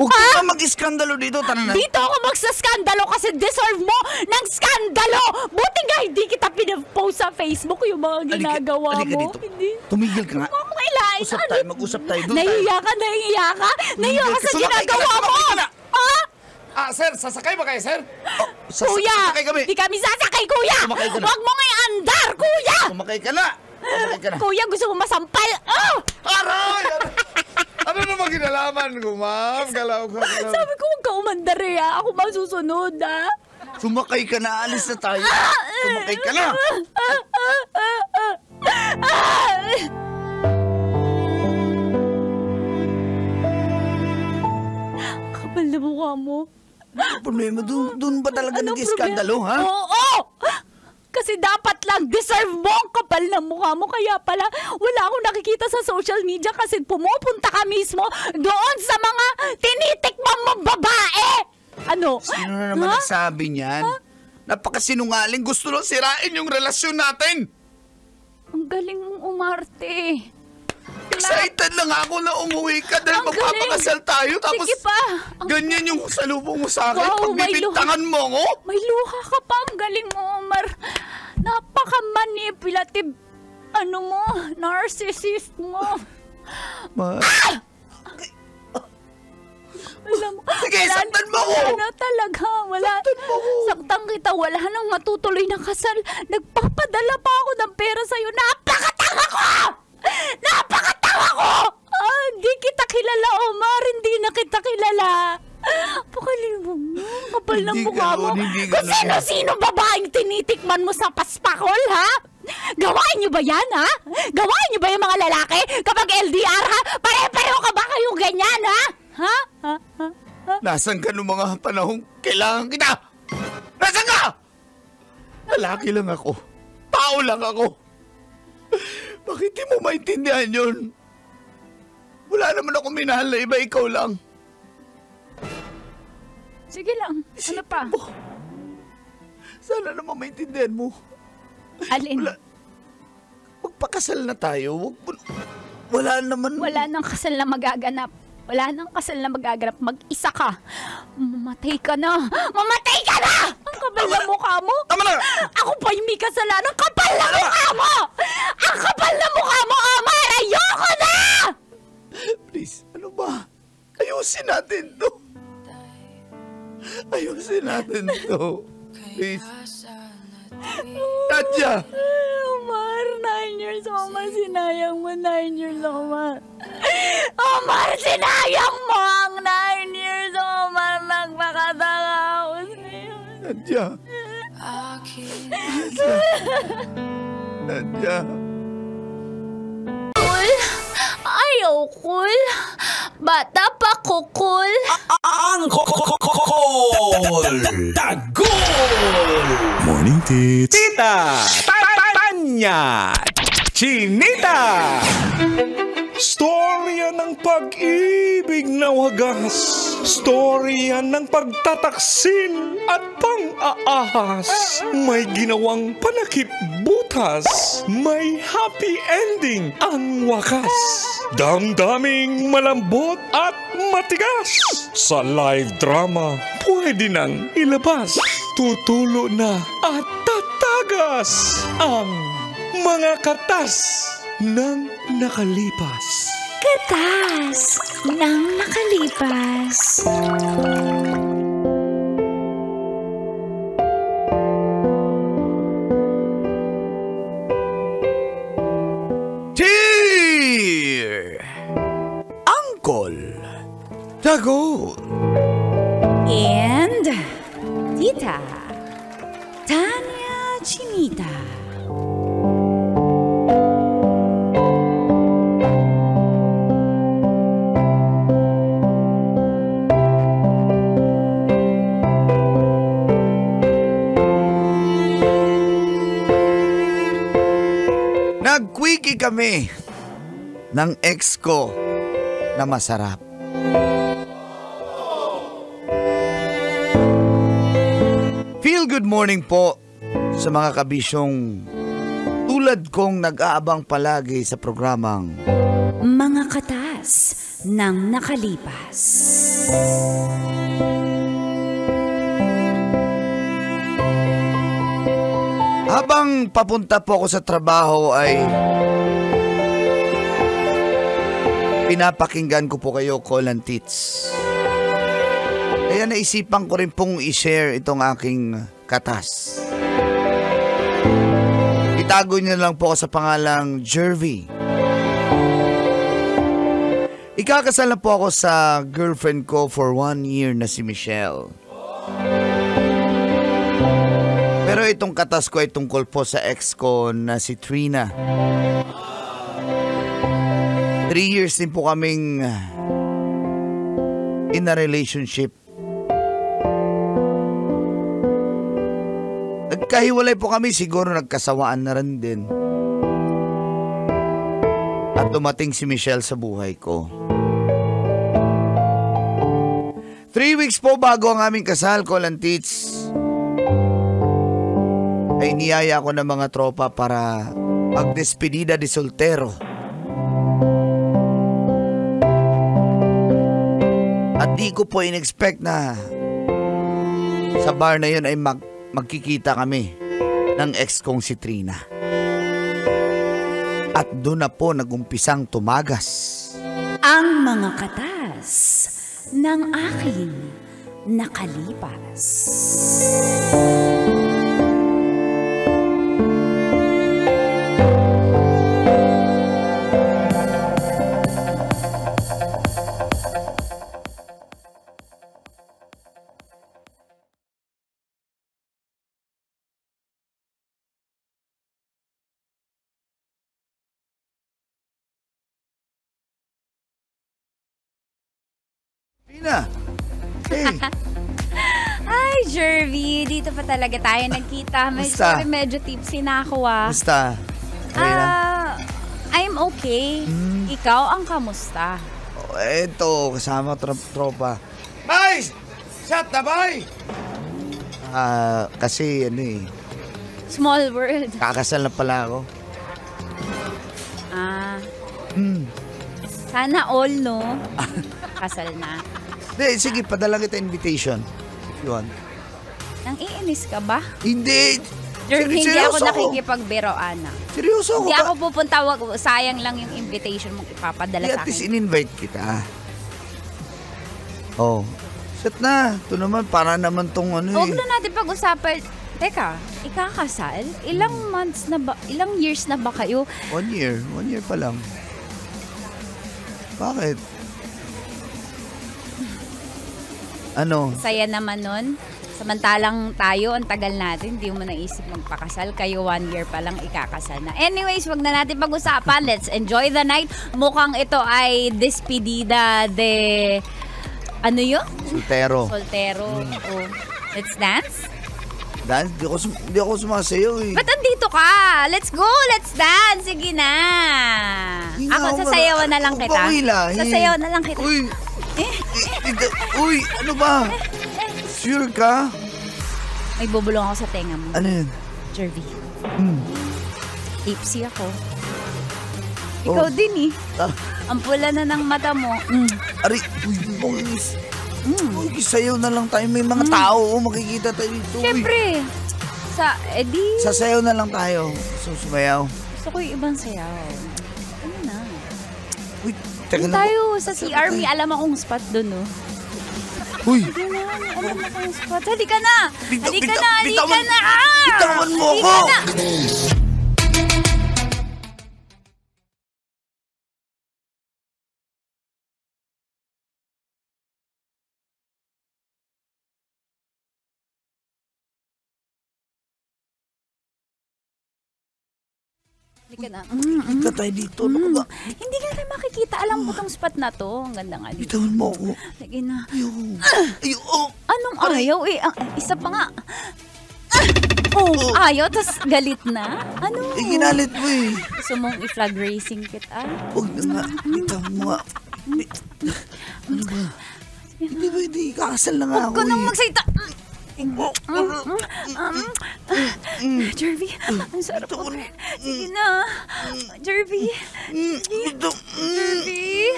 Huwag ka mag-iskandalo dito. Tara na. Dito ako magsaskandalo kasi deserve mo ng skandalo! Buti nga hindi kita pinapost sa Facebook yung mga ginagawa halika mo. dito. Hindi. Tumigil ka nga. Ako kailangan. Usap tayo, mag-usap tayo. Doon tayo. Nahiya ka? Nahiya ka sa Sumakay ka na, ginagawa mo! sumakay ka na. Sir, sasakay ba kayo, sir? Kuya! Sasakay kami. Di kami sasakay, kuya! Sumakay ka na. Huwag mo ngay andar, kuya! Sumakay ka na. Sumakay ka na. Kuya, gusto mo masampal? Aray! Ano naman kinalaman ko, ma'am? Galaw ka. Sabi ko, huwag ka umandar Ako masusunod, ha? Sumakay ka na. Alis na tayo. Sumakay ka na. Kapal na mukha mo. Ano problema? Doon ba talaga Anong nag-iskandalo, ha? Oo! Kasi dapat lang deserve mo ang kapal na mukha mo. Kaya pala, wala akong nakikita sa social media kasi pumupunta ka mismo doon sa mga tinitikman mong babae! Ano? Sino na naman nagsabi niyan? Napakasinungaling. Gusto lang sirain yung relasyon natin. Ang galing mong umarte. Excited lang ako na umuwi ka dahil Ang magpapakasal tayo. Tapos Sige pa. ganyan yung salubong mo sa akin. Wow, may Pagbibintangan mo ako. May luha ka pa. Ang galing mo, Omar. Napaka-manipulative. Narcissist mo. Alam mo, Sige, saktan mo ako. Wala na talaga. Saktan kita. Wala nang matutuloy na kasal. Nagpapadala pa ako ng pera sa'yo. Napakatanga ko! Hindi kita kilala, Omar. Hindi na kita kilala. Pakalimo mo. Kapal ng Hindi mukha mo. ganun, hindi Kung ganun. sino-sino babaeng tinitikman mo sa paspakol, ha? Gawain niyo ba yan, ha? Gawain niyo ba yung mga lalaki? Kapag LDR, ha? Pare-pareho ka ba kayong ganyan, ha? Ha? Nasaan ka nung mga panahong kailangan kita? Nasaan ka? Lalaki lang ako. Tao lang ako. Bakit di mo maintindihan yun? Wala naman ako minahal na iba, ikaw lang. Sige lang. Ano pa? Sana naman maintindihan mo. Alin? Magpakasal na tayo. Wala naman. Wala nang kasal na magaganap. Mag-isa ka. Mamatay ka na. Ang kapal na mukha mo. Tama na! Ako pa yung may kasalanan. Kapal na mukha mo! Ang kapal na mukha mo, Omar! Ayoko na! Please, ano ba? Ayusin natin to. Please. Nadja! Omar, 9 years, Omar. Sinayang mo 9 years, Omar. Omar, sinayang mo ang 9 years, Omar. Nagpakatanga ako sa'yo. Nadja. Cool? Ayaw cool. Bata pa ko cool. Ang Tagol! Morning, Tits! Tita! Tanya! Chinita! Storya ng pag-ibig na wagas. Storya ng pagtataksil at pang-aahas. May ginawang panakip butas. May happy ending ang wakas. Damdaming malambot at matigas. Sa live drama, pwede nang ilabas. Tutulo na at tatagas ang mga katas ng nakalipas. Katas ng nakalipas. Cheer! Uncle Tagol. And Tita Tanya Chinita. Nag-quickie kami ng ex ko na masarap. Feel good morning po sa mga kabisyong tulad kong nag-aabang palagi sa programang Mga katas ng nakalipas. Habang papunta po ako sa trabaho ay pinapakinggan ko po kayo, Call and Tits. Kaya naisipan ko rin pong i-share itong aking katas. Itago niyo lang po ako sa pangalang Jervy. Ikakasal na po ako sa girlfriend ko for 1 year na si Michelle. Pero itong katas ko ay tungkol po sa ex ko na si Trina. 3 years din po kaming in a relationship. Nagkahiwalay po kami, siguro nagkasawaan na rin din. At dumating si Michelle sa buhay ko. 3 weeks po bago ang aming kasal, Call and Tits, ay niyaya ko ng mga tropa para Pagdespedida de soltero. At di ko po in-expect na sa bar na yun ay magkikita kami ng ex kong si Trina. At doon na po nagumpisang tumagas Ang mga katas ng aking nakalipas. Trina! Hey! Ay, Jervy, dito pa talaga tayo nagkita. Basta. Medyo tipsy na ako ah. Basta. Okay lang. I'm okay. Ikaw ang kamusta? Oh, eto, kasama tropa. Bay! Shut na, bay! Kasi ano eh, Small world. kakasal na pala ako. Sana all, no? Kasal na. Hindi, sige, padala kita invitation. If you want. Nang iinis ka ba? Hindi! Jervy, hindi Seryoso ako nakikipagbiroan na. Seryoso ako Hindi ba? ako pupunta, sayang lang yung invitation mong ipapadala Di, sa at least akin. in-invite kita. Oh. Shit na. Ito naman, para naman tong ano Huwag eh. na natin pag-usapan. Teka, ikakasal? Ilang months na ba, ilang years na ba kayo? 1 year. 1 year pa lang. Bakit? Ano? Saya naman nun. Samantalang tayo, ang tagal natin, hindi mo naisip magpakasal. Kayo 1 year pa lang ikakasal na. Anyways, wag na natin pag-usapan. Let's enjoy the night. Mukhang ito ay despedida de... Ano yun? Soltero. Soltero. Oh. Let's dance? Dance? Di ako sumasayaw eh. Ba't andito ka? Let's go! Let's dance! Sige na! Hindi Ako, nga ako sasayawan na lang kita. Pakilahin. Sasayawan na lang kita. Uy! Uy! Ano ba? Sure ka? May bubulong ako sa tenga mo. Ano yun? Jervy. Tipsy ako. Oh. Ikaw din eh. Ah, Ang pula na ng mata mo. Ari! Uy! Uy, sayaw na lang tayo. May mga tao. Makikita tayo dito. Uy. Siyempre. Sasayaw na lang tayo. Sumayaw. Gusto ko yung ibang sayaw. Ano na? Uy, teka Doon na. tayo sa CR. May alam akong spot doon, no? Uy! Hindi na. May alam akong spot. Halika na! Bitaw- Halika bitaw- na! Halika bitawan- na! bitawan mo Halika ako! na! Halika na. Ika tayo dito. Ano ba? Hindi ka na makikita. Alam mo tong spot na to. Ang ganda nga dito. Bitawan mo ako. Sige na. Ayaw. Anong ayaw eh? Isa pa nga. Ayaw, tas galit na? Ano? Ginalit mo eh. Gusto mong i-flag racing kita? Huwag na nga. Bitawan mo nga. Ano ba? Hindi ba hindi? Kakasal na nga Huwag ako ka nang eh. magsalita. Jervy, ang sarap mo. Sige na. Jervy. Jervy.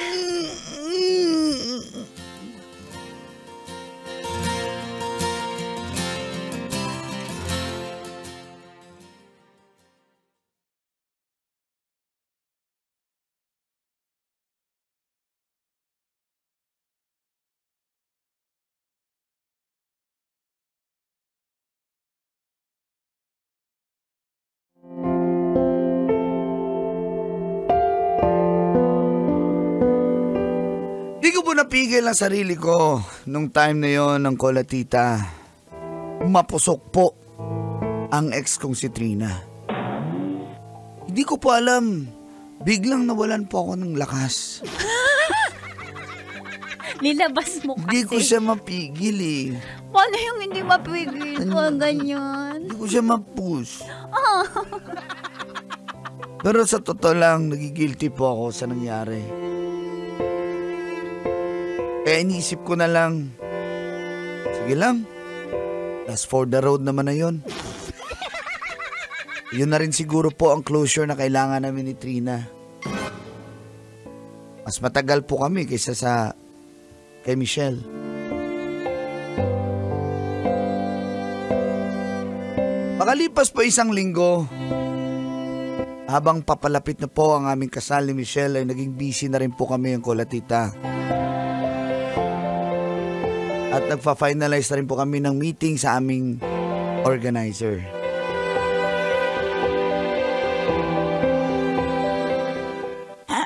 Di ko po napigil ang sarili ko nung time na yon ng kolatita. Mapusok po ang ex kong si Trina. Hindi ko po alam. Biglang nawalan po ako ng lakas. Nilabas mo kasi. Hindi ko siya mapigil eh. Paano yung hindi mapigil ko ganyan? Hindi ko siya ma-push. Pero sa totoo lang, nagigilty po ako sa nangyari. Kaya iniisip ko na lang, sige lang, last for the road naman na yon. yun na rin siguro po ang closure na kailangan namin ni Trina. Mas matagal po kami kaysa kay Michelle. Makalipas po 1 linggo, habang papalapit na po ang aming kasal ni Michelle ay naging busy na rin po kami ang Kolatita. At nagpa-finalize na rin po kami ng meeting sa aming organizer.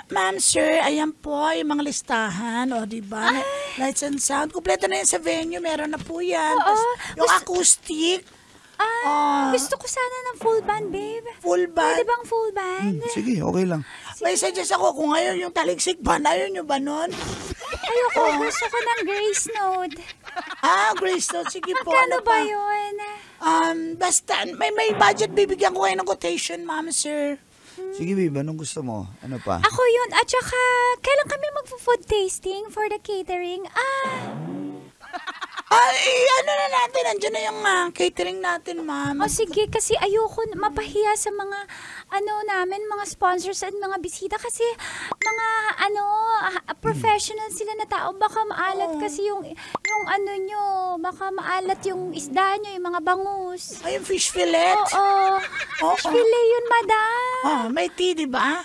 Ma'am, sir, ayan po yung mga listahan. O, diba? Lights and sound. Kompleto na yan sa venue. Meron na po yan. Oo. Tas, yung acoustic. Gusto ko sana ng full band, babe. Full band. Pwede bang full band? Sige, okay lang. May suggest ako kung ngayon yung taligsik band. Ayaw nyo ba nun? Ayoko, gusto ko ng Grace Note. Grace Note. Sige po. Magkano ano ba pa? yun? Basta, may budget. Bibigyan ko kayo ng quotation, ma'am, sir. Sige, babe, anong gusto mo? Ano pa? Ako yun. At saka, kailan kami mag-food tasting for the catering? Ano na natin? Andiyan na yung catering natin, ma'am. Sige, kasi ayoko mapahiya sa mga, mga sponsors at mga bisita kasi mga, professional sila na tao. Baka maalat kasi yung nyo, baka maalat yung isda nyo, yung mga bangus. Ay, yung fish fillet. Oo. Fish fillet yun, madam. May tea, di ba?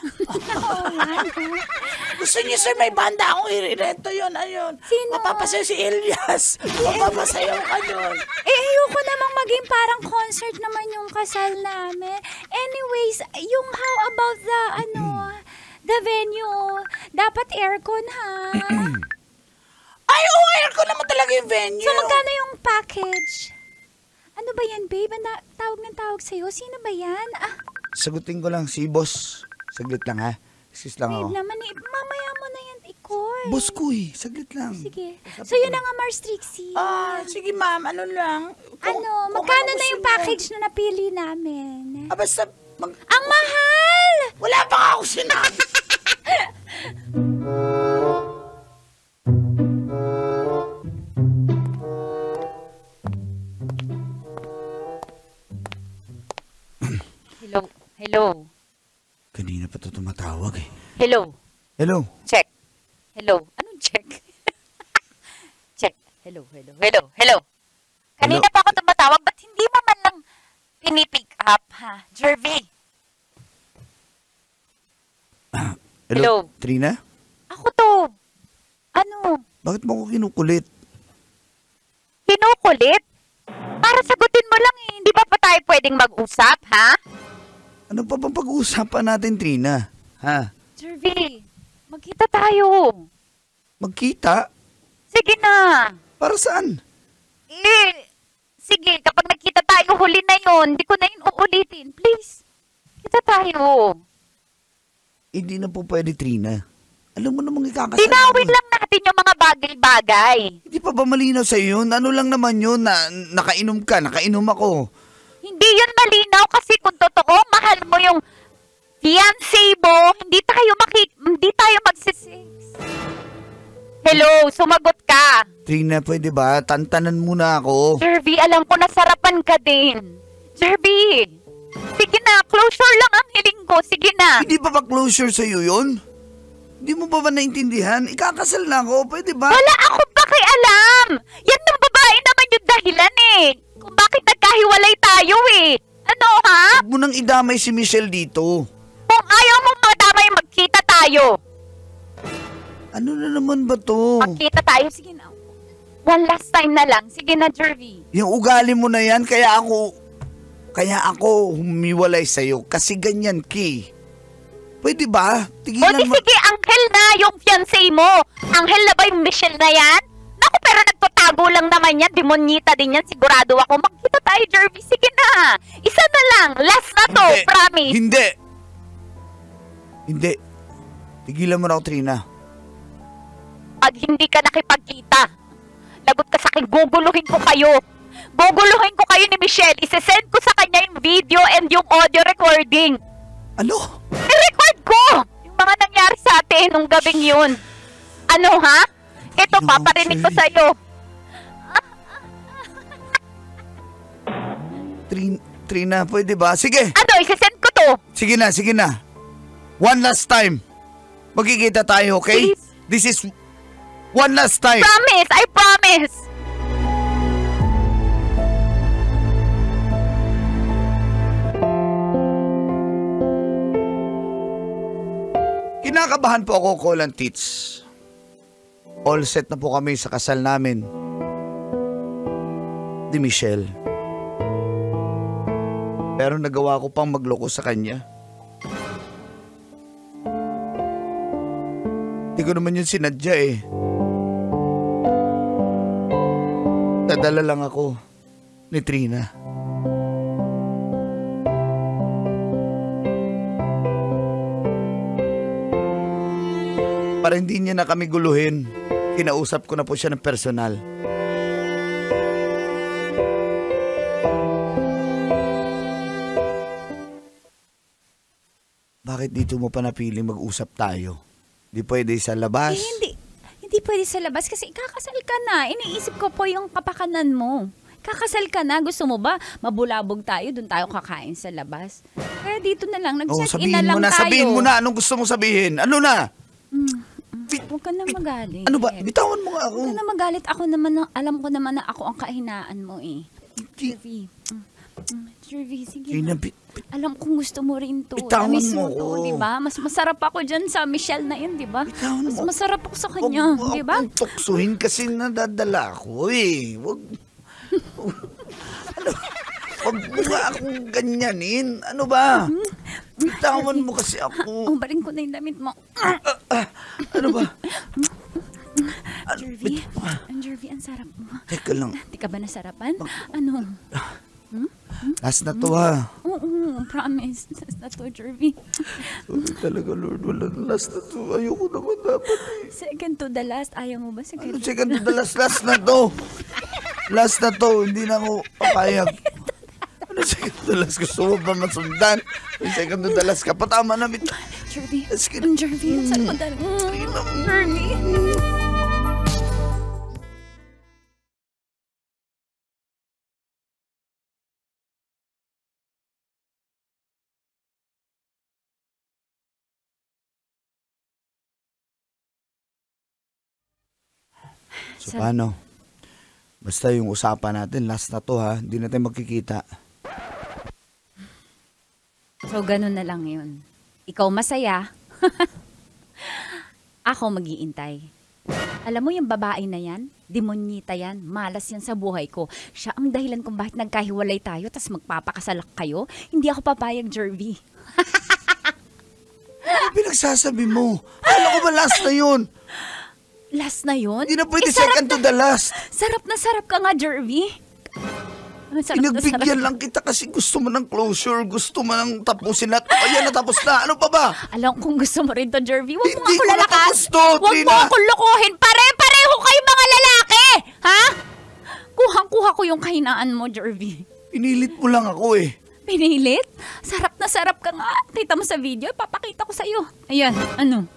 Gusto niyo, sir, may banda akong irirento yun. Ayun. Sino? Mapapasayo si Elias. Mapapasayo ka doon. Ayoko namang maging parang concert naman yung kasal namin. Anyways, yung how about the venue? Dapat aircon, ha? Ay, aircon naman talaga yung venue. So, magkano yung package? Ano ba yan, babe? Tawag ng tawag sa'yo. Sino ba yan? Sagutin ko lang si boss. Saglit lang, ha? Excuse lang Babe ako. naman, mamaya mo na yan, Ikoy. Boss ko eh, saglit lang. Sige. So, yun na nga, Mars Trixie. Sige, ma'am. Ano lang? Magkano na yung package na napili namin? Basta, Ang mahal! wala pa nga ako sinabi. Hello. Kanina pa ito tumatawag eh. Hello. Hello? Check. Hello. Anong check? Check. Hello. Kanina pa ako tumatawag, ba't hindi mo man lang pinipick up, ha? Jervy. Hello. Trina? Ako to. Ano? Bakit mo ako kinukulit? Kinukulit? Para sagutin mo lang eh. Hindi ba pa tayo pwedeng mag-usap, ha? Ano pa bang pag-uusapan natin, Trina? Ha? Jervy, magkita tayo. Magkita? Sige na. Para saan? Sige, kapag nagkita tayo, huli na yun. Hindi ko na yun uulitin. Please, kita tayo. Hindi na po pwede, Trina. Alam mo namang ikakasal. Dinawin lang natin yung mga bagay-bagay. Hindi pa ba malinaw sa'yo yun? Ano lang naman yun na nakainom ka, nakainom ako. Hindi yun malinaw kasi kung totoo, mahal mo yung fiancé mo, hindi tayo magsisex. Hello, sumagot ka. Trina, pwede ba? Tantanan muna ako. Jervy, alam ko nasarapan ka din. Jervy, sige na, closure lang ang hiling ko, sige na. Hindi pa ba closure sa'yo yun? Hindi mo ba naintindihan? Ikakasal na ako, pwede ba? Wala akong pakialam. Yan ng babae naman yung dahilan eh. Kung bakit nagkahiwalay tayo eh. Ano ha? Huwag mo nang idamay si Michelle dito. Kung ayaw mong madamay, magkita tayo. Ano na naman ba to? Magkita tayo, sige na. One last time na lang. Sige na, Jervy. Yung ugali mo na yan, kaya ako humiwalay sa'yo. Kasi ganyan, Ki. Pwede ba? Tigilan mo. Sige, Angel na yung fiancé mo. Angel na ba yung Michelle na yan? Naku, pero nagtatago lang naman yan. Demonyita din yan. Sigurado ako. Magkita tayo, Jervy. Sige na. Isa na lang. Last na to. Hindi. Promise. Hindi. Tigilan mo na ako, Trina. Pag hindi ka nakipagkita, lagot ka sa akin, guguluhin ko kayo. Guguluhin ko kayo ni Michelle. Isesend ko sa kanya yung video and yung audio recording. Ano? I-record ko yung mga nangyari sa atin nung gabing yun. Ano ha? Ito, Ano, paparinig ko Shirley? sa'yo. Trina, pwede ba? Sige. Ano, isasend ko to. Sige na. One last time. Magkikita tayo, okay? Please. This is one last time. Promise, I promise. Kinakabahan po ako, Call and Teach. All set na po kami sa kasal namin ni Michelle. Pero nagawa ko pang magloko sa kanya. Hindi ko naman yun sinadya eh. Nadala lang ako ni Trina. Para hindi niya na kami guluhin, kinausap ko na po siya ng personal. Bakit dito mo pa napiling mag-usap tayo? Di pwede sa labas? Hindi pwede sa labas kasi kakasal ka na. Iniisip ko po yung kapakanan mo. Kakasal ka na. Gusto mo ba mabulabog tayo? Doon tayo kakain sa labas. Kaya dito na lang. Nag-check-in na lang tayo. Sabihin mo na. Anong gusto mo sabihin? Ano na? Huwag ka na magalit. Ano ba? Bitawan mo nga ako. Huwag ka na magalit. Ako naman, alam ko naman na ako ang kahinaan mo eh. Jervy. Jervy, sige na. Alam kong gusto mo rin to. Bitawan Namiss mo to, ako. diba? Mas masarap ako dyan sa Michelle na yun, diba? Bitawan Mas mo. masarap ako sa kanya, Huwag diba? akong tuksuhin kasi nadadala ako eh. Huwag mo nga akong ganyanin. Ano ba? Bitawan mo kasi ako. Baling ko na yung damit mo. Ano ba? Jervy, ang sarap mo. Teka lang. Di ka ba nasarapan? Ano? Last na to ha. Oo, promise. Last na to, Jervy. Talaga Lord, wala na last na to. Ayoko naman dapat eh. Second to the last. Ayaw mo ba? Ano second to the last? Last na to. Last na to. Hindi na ako papayag. Ano second to the last? Gusto mo ba masundan? Second to the last ka. Patama na. Jervy. Sige. Jervy, ang sarap mo talaga. Jervy. So paano? Basta yung usapan natin, last na to ha. Hindi natin magkikita. So, ganun na lang yun. Ikaw masaya. Ako mag-iintay. Alam mo yung babae na yan? Demonyita yan. Malas yan sa buhay ko. Siya ang dahilan kung bakit nagkahiwalay tayo tas magpapakasalak kayo. Hindi ako papayag, Jervy. Ano pinagsasabi mo? Alam ko ba last na yun? Last na yun? Hindi na pwede second to the last. Sarap na sarap ka nga, Jervy. Pinagbigyan lang kita kasi gusto mo ng closure, gusto mo ng tapusin at ayan, natapos na. Ano pa ba? Alam kong gusto mo rin to, Jervy. Huwag mo Hindi ako ko lalakas. natapos to, Huwag mo Trina. ako lokohin. Pare-pareho kayo mga lalaki! Ha? Kuhang-kuha ko yung kahinaan mo, Jervy. Pinilit mo lang ako eh. Pinilit? Sarap na sarap ka nga. Kita mo sa video, papakita ko sa'yo. Ayan, ano?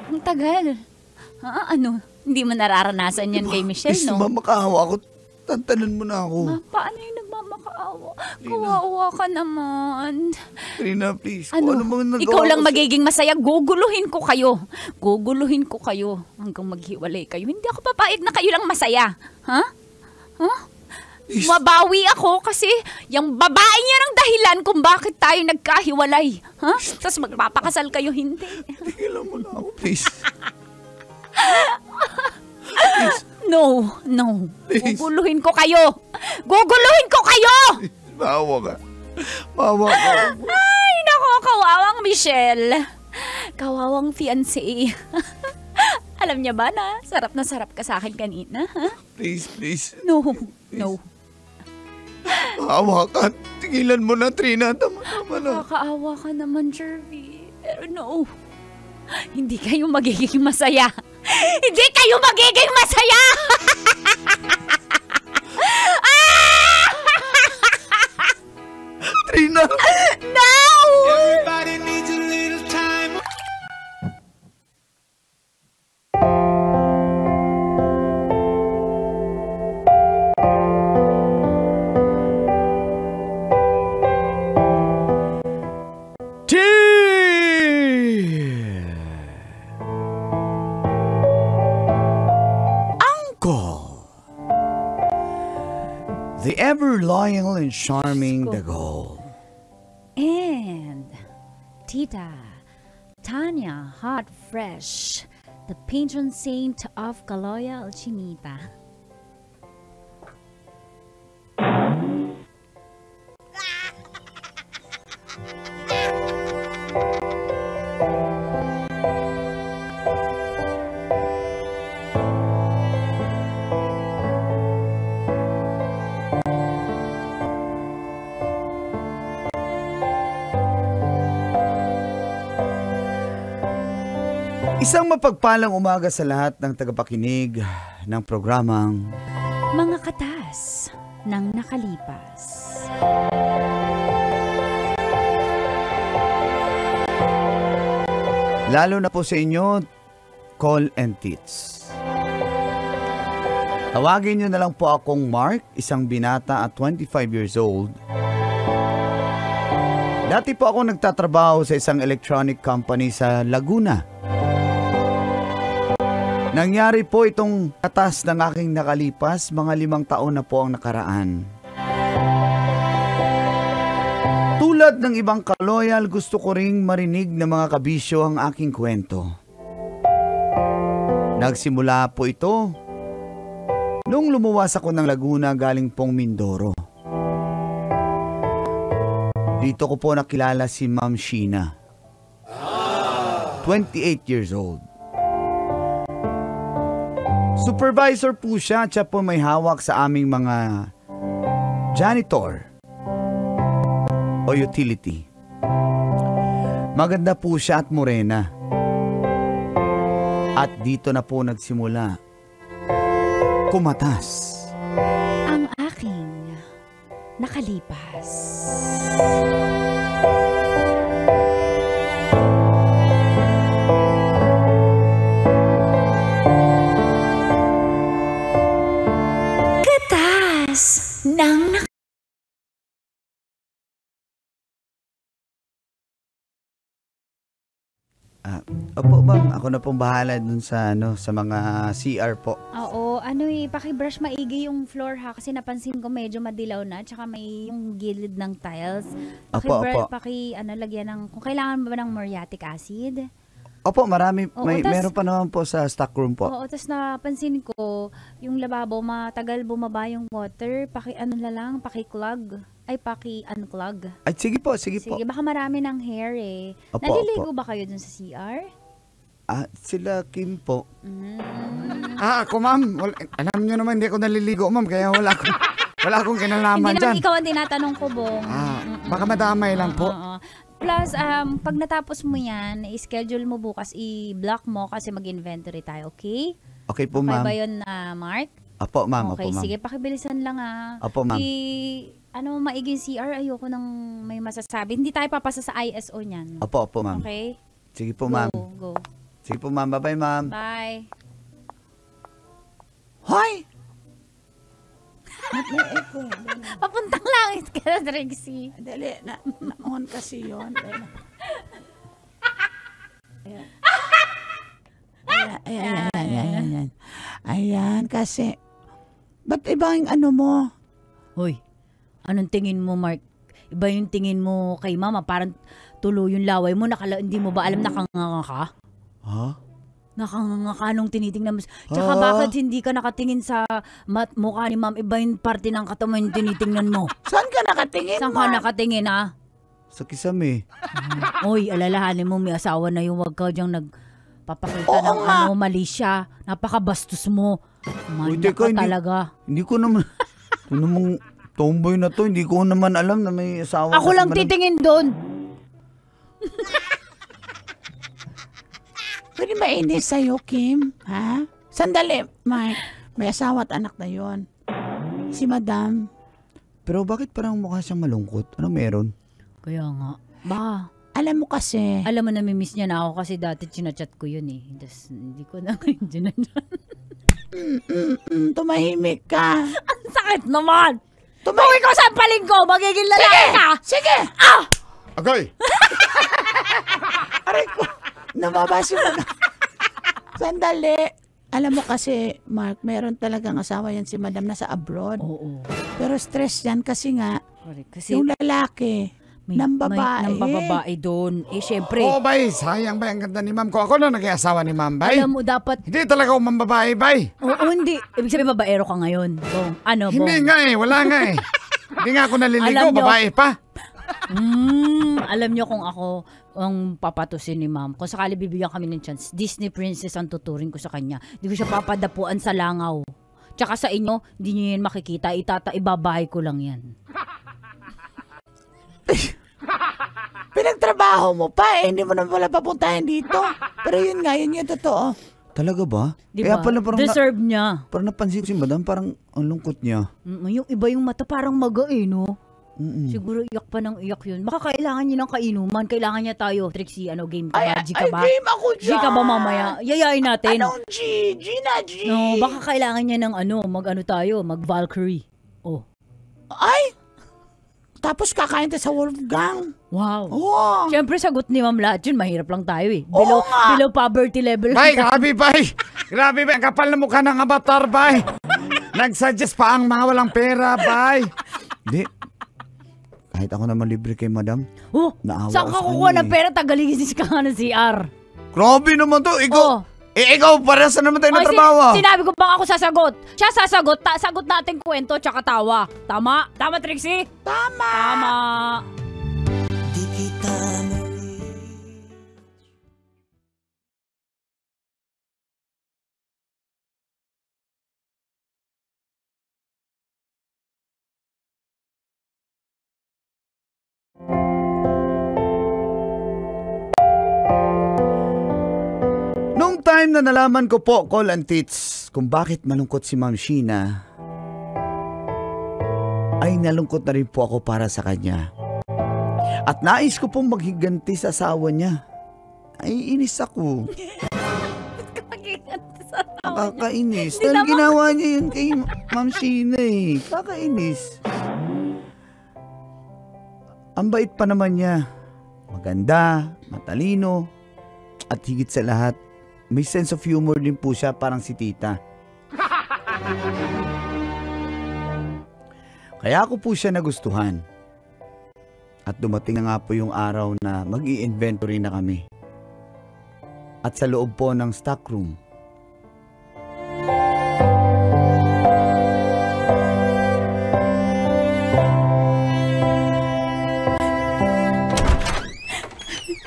Ang tagal. Ha? Ano? Hindi mo nararanasan yan kay Michelle, Please, no? mamakaawa ako. Tantanan mo na ako. Paano yung nagmamakaawa? Kawawa ka naman. Trina, please. Ano? Kung ano bang nagawa Ikaw lang ko magiging masaya. Guguluhin ko kayo. Guguluhin ko kayo hanggang maghiwalay kayo. Hindi ako papayag na kayo lang masaya. Ha? Huh? Please. Mabawi ako kasi yung babae niya ang dahilan kung bakit tayo nagkahiwalay. Ha? Tapos magpapakasal kayo, hindi. Tigilan mo na ako, please. No. Please. Guguluhin ko kayo. Guguluhin ko kayo! Maawa ka. Maawa ka. Ay, nako, kawawang Michelle. Kawawang fiancé. Alam niya ba na sarap ka sa akin kanina, ha? Please. No. Maawa ka. Tigilan mo na, Trina. Tama na. Kakaawa ka naman, Jervy. Pero no. Hindi kayo magiging masaya. Hindi kayo magiging masaya! Trina! No! Everybody needs a little time. ever loyal and charming Dagol. And Tita Tanya Hot Fresh, the patron saint of Kaloya Chinita. Isang mapagpalang umaga sa lahat ng tagapakinig ng programang Mga Katas ng Nakalipas. lalo na po sa inyo, Call and Tits. Tawagin nyo na lang po akong Mark, isang binata at 25 years old. Dati po ako nagtatrabaho sa isang electronic company sa Laguna. Nangyari po itong katas ng aking nakalipas, mga 5 taon na po ang nakaraan. Tulad ng ibang kaloyal, gusto ko ring marinig ng mga kabisyo ang aking kwento. Nagsimula po ito nung lumuwas ako ng Laguna galing pong Mindoro. Dito ko po nakilala si Ma'am Sheena, 28 years old. Supervisor po siya, siya po may hawak sa aming mga janitor o utility. Maganda po siya at morena. At dito na po nagsimula kumatas Ang aking nakalipas. Nang Opo ma'am, ako na pong bahala dun sa sa mga CR po. Oo, paki-brush maigi yung floor ha kasi napansin ko medyo madilaw na tsaka may yung gilid ng tiles. Opo. Lagyan ng kung kailangan ba ng muriatic acid. Opo, marami. Oo, Meron pa naman po sa stock room po. Oo, tapos napansin ko, yung lababo, matagal bumaba yung water, paki-clog. Ay, paki-unclog. Ay, sige po. Sige, baka marami ng hair eh. Opo, Naliligo ba kayo dun sa CR? Sila Kim po. Ako ma'am. Alam nyo naman, hindi ako naliligo ma'am, kaya wala akong kinalaman Hindi dyan. naman ikaw ang tinatanong ko, Bong. Baka madamay lang po. Plus, pag natapos mo yan, i-schedule mo bukas, i-block mo kasi mag-inventory tayo, okay? Okay po, Okay ma'am. ba yun, Mark? Opo, ma'am. Okay, Opo, ma'am. sige, pakibilisan lang Opo, ma'am. Maiging CR, ayoko nang may masasabi. Hindi tayo papasa sa ISO niyan. Opo, ma'am. Okay? Sige po, ma'am. Go. Sige po, ma'am. Bye-bye, ma'am. Bye. Hoy! Papuntang langit ka na, Trixie. Dali, na-on kasi yun. Ayan. Ayan, kasi, ba't iba yung ano mo? Hoy, anong tingin mo, Mark? Iba yung tingin mo kay Mama, parang tulo yung laway mo, hindi mo ba alam nakanganga ka? Ha? Nakanganga ka nung tinitingnan mo. Tsaka bakit hindi ka nakatingin sa mukha ni Ma'am? Iba yung parte ng katawan yung tinitingnan mo. Saan ka nakatingin, Saan ka nakatingin, ha? Sa kisame. Oy, alalahanin mo, may asawa na yung wag ka diyang nagpapakita ng mali siya. Napakabastos mo. Uy, Manak teka, ka talaga. Hindi ko naman, ito namang tomboy na to, hindi ko naman alam na may asawa. Ako lang titingin doon. Pwede mainis sa'yo, Kim? Ha? Sandali, Mark. May asawa at anak na yon. Si Madam. Pero bakit parang mukha siyang malungkot? Ano meron? Kaya nga. Ba, Alam mo kasi, alam mo namimiss niya na ako kasi dati chinachat ko yun eh. Tapos hindi ko na ngayon dinadyan. tumahimik ka. Ang sakit naman! Kung ikaw sa paling ko, magiging lalaki ka! Sige! Agay! Aray ko. Namabasi mo na. Sandali. Alam mo kasi, Mark, meron talagang asawa yan si Madam na sa abroad. Oo. Pero stress yan kasi nga, Kasi yung lalaki, ng babae. May babae doon. Eh, syempre. Oo, bay. Sayang, bay. Ang ganda ni ma'am ko. Ako na nag-asawa ni ma'am, bay. Alam mo, dapat... Hindi talaga ako mambabae, bay. Oo, hindi. Ibig sabihin, babaero ka ngayon. Bong. Ano, Bong? Hindi nga eh. Wala nga eh. Hindi nga ako naliligo. Alam nyo- Babae pa. Alam nyo kung ako ang papatusin ni ma'am. Kung sakali bibigyan kami ng chance, Disney princess ang tuturing ko sa kanya. Hindi ko siya papadapuan sa langaw. Tsaka sa inyo, hindi nyo yan makikita. Ibabahay ko lang yan. Pinagtrabaho mo pa eh, hindi mo naman wala papuntahin dito. Pero yun nga, yun yung totoo. Talaga ba? Diba? Kaya pala parang Deserve niya. parang napansin ko si Madam, parang ang lungkot niya. Yung iba yung mata parang maga no? Siguro iyak pa ng iyak yun. Baka kailangan niya ng kainuman. Kailangan niya tayo. Trixie, game ka ba? G ka ba? game ako G ka ba mamaya? Yayain natin. Anong G? G na G. No, baka kailangan niya ng mag-Valkyrie. Oh. Ay! Tapos kakain tayo sa Wolfgang. Wow. Oo. Siyempre, sagot ni Ma'am lahat yun. Mahirap lang tayo eh. Oo nga. Below poverty level. Bay, grabe, bay. Grabe, bay. Ang kapal na mukha ng avatar, bay. Nagsuggest pa ang mga walang pera, bay. Hindi. Kahit ako naman libre kay Madam. Oh, Naawa saan ako ka sa kukuha kanya ng pera? Tagalinis ka nga ng CR. Grabe naman to. Ikaw, Oh. ikaw, para saan naman tayo Oy, natrabaho? sinabi ko bang ako sasagot? Siya sasagot, sagot natin kwento tsaka tawa. Tama? Tama, Trixie? Tama. Nung time na nalaman ko po, Call and Tits, kung bakit malungkot si Ma'am Sheena, ay nalungkot na rin po ako para sa kanya. At nais ko pong maghiganti sa asawa niya. Ay, inis ako. Nakakainis. Dahil ginawa niya yun kay Ma'am Sheena eh. Kakainis. Ang bait pa naman niya. Maganda, matalino, at higit sa lahat, may sense of humor din po siya, parang si tita. Kaya ako po siya nagustuhan. At dumating na nga po yung araw na mag-i-inventory na kami. At sa loob po ng stockroom,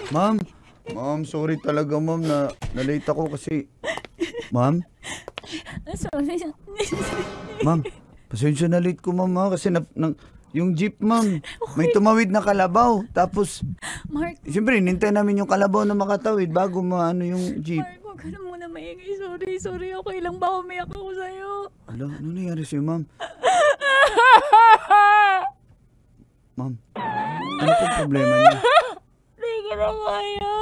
Ma'am, sorry talaga ma'am na late ako kasi, ma'am, Sorry. ma'am, pasensya na late ko ma'am ha, kasi yung jeep ma'am, may tumawid na kalabaw, tapos, Mark, siyempre, nintay namin yung kalabaw na makatawid bago maano yung jeep. huwag ka na muna maingay. Sorry. Okay lang ba umiyak ako sa'yo? Ano nangyari sa'yo ma'am? Ma'am, ano pong problema niya? Hindi ka na kaya.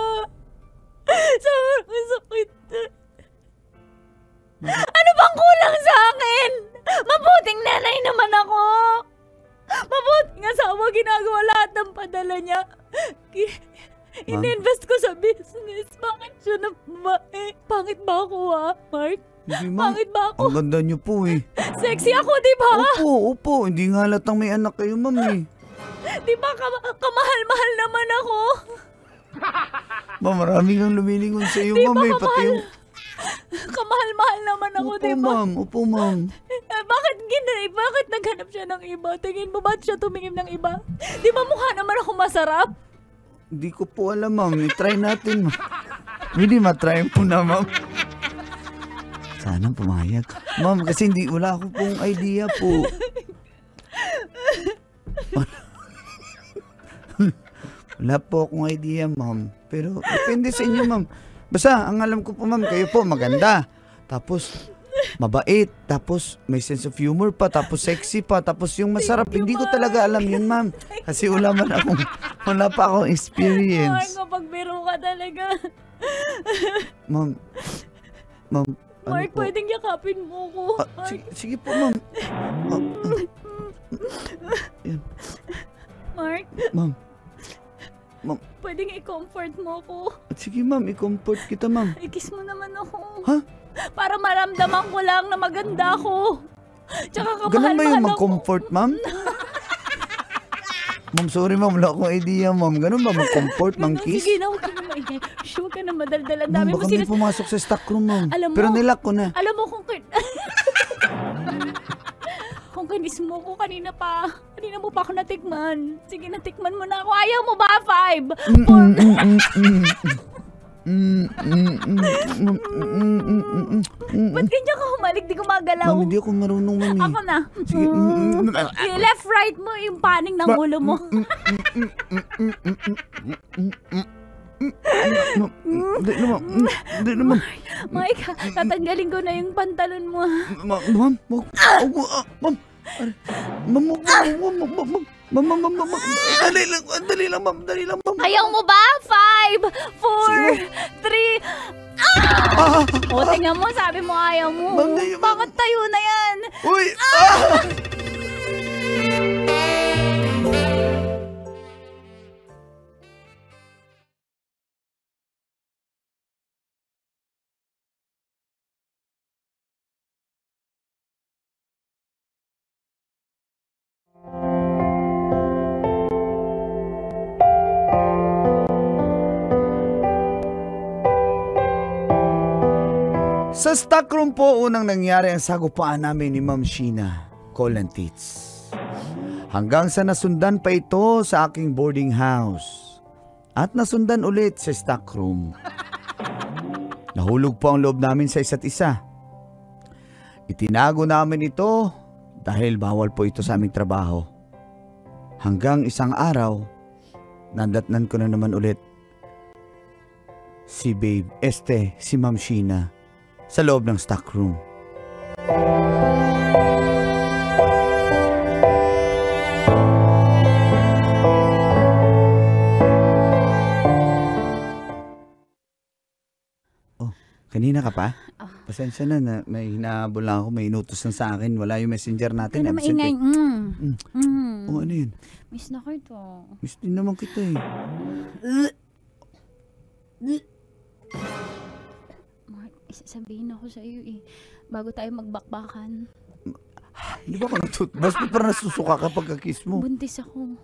Sobrang sakit. Ano bang kulang sa akin? Mabuting nanay naman ako. Mabuting asawa, ginagawa lahat ng padala niya. Ininvest ko sa business. Bakit siya na babae? Pangit ba ako Mark? Hindi ma'am, Pangit ba ako? ang ganda niyo po eh. Sexy ako, di ba? Opo, hindi nga halatang may anak kayo ma'am eh. Di ba kamahal-mahal naman ako? Ma'am, marami kang lumilingon sa iyo ma'am eh, pati yung... Kamahal-mahal naman ako, di ba? Opo ma'am. Bakit naghanap siya ng iba? Tingin mo ba't siya tumingin ng iba? Di ba mukha naman ako masarap? Hindi ko po alam ma'am, i-try natin ma'am. Hindi matry mo na ma'am. Sana pumayag. Ma'am, kasi wala ako pong idea po. Wala po akong idea ma'am. Pero depende sa inyo ma'am. Basta, ang alam ko po ma'am, kayo po maganda. Tapos, mabait. Tapos, may sense of humor pa. Tapos, sexy pa. Tapos, yung masarap. Hindi ko talaga alam yun ma'am. Kasi wala pa akong experience. Kapag biro ka talaga. Ma'am, Mark, po? pwedeng yakapin mo ko. Sige po ma'am. Yan. Mark, Ma'am, pwedeng i-comfort mo ko. sige ma'am, i-comfort kita ma'am. I-kiss mo naman ako. Ha? Para maramdaman ko lang na maganda ako. Tsaka Ganun ba yung kamahal-mahal ako. mag-comfort, ma'am? Ma'am, sorry ma'am, wala akong idea, ma'am. Ganun ba mag-comfort, mang-kiss? Sige na, huwag ka na maingay. Huwag ka na madaldal. Ang Ma'am, dami mo baka may pumasok sa stock room, ma'am. Alam mo- Pero nilak ko na. Alam mo kung kung kinis mo ko kanina mo pa ako natikman. Sige, natikman mo na ako. Ayaw mo ba, 5? Ba't ganyan ka humalik? Di gumagalaw. Ma'am, hindi ako marunong, ma'am. Ako na. Sige. Yung left, right mo, yung paning ng ulo mo. Hindi naman. Mike, tatanggalin ko na yung pantalon mo. Ma'am, ma'am. Dali lang, ma'am. Ayaw mo ba? 5, 4, 3. O, tingnan mo, sabi mo ayaw mo. Ma'am, di- Bakit tayo na yan? Uy! Sa stockroom po unang nangyari ang sagupaan namin ni Ma'am Sheena Colantits. Hanggang sa nasundan pa ito sa aking boarding house. At nasundan ulit sa stockroom. Nahulog po ang loob namin sa isa't isa. Itinago namin ito dahil bawal po ito sa aming trabaho. Hanggang isang araw, nadatnan ko na naman ulit si si Ma'am Sheena sa loob ng stockroom. Oh, kanina ka pa? Pasensya na may hinahabol lang ako, may inutos lang sa akin. Wala yung messenger natin. Kaya na Absent maingay. eh. Oh, ano yun? Miss na ko ito. Miss din naman kita eh. Mark, isasabihin ako sa iyo eh. Bago tayo magbakbakan. Hindi ba ako nag-toothbrush? Ba't parang nasusuka kapag kiss mo? Buntis ako.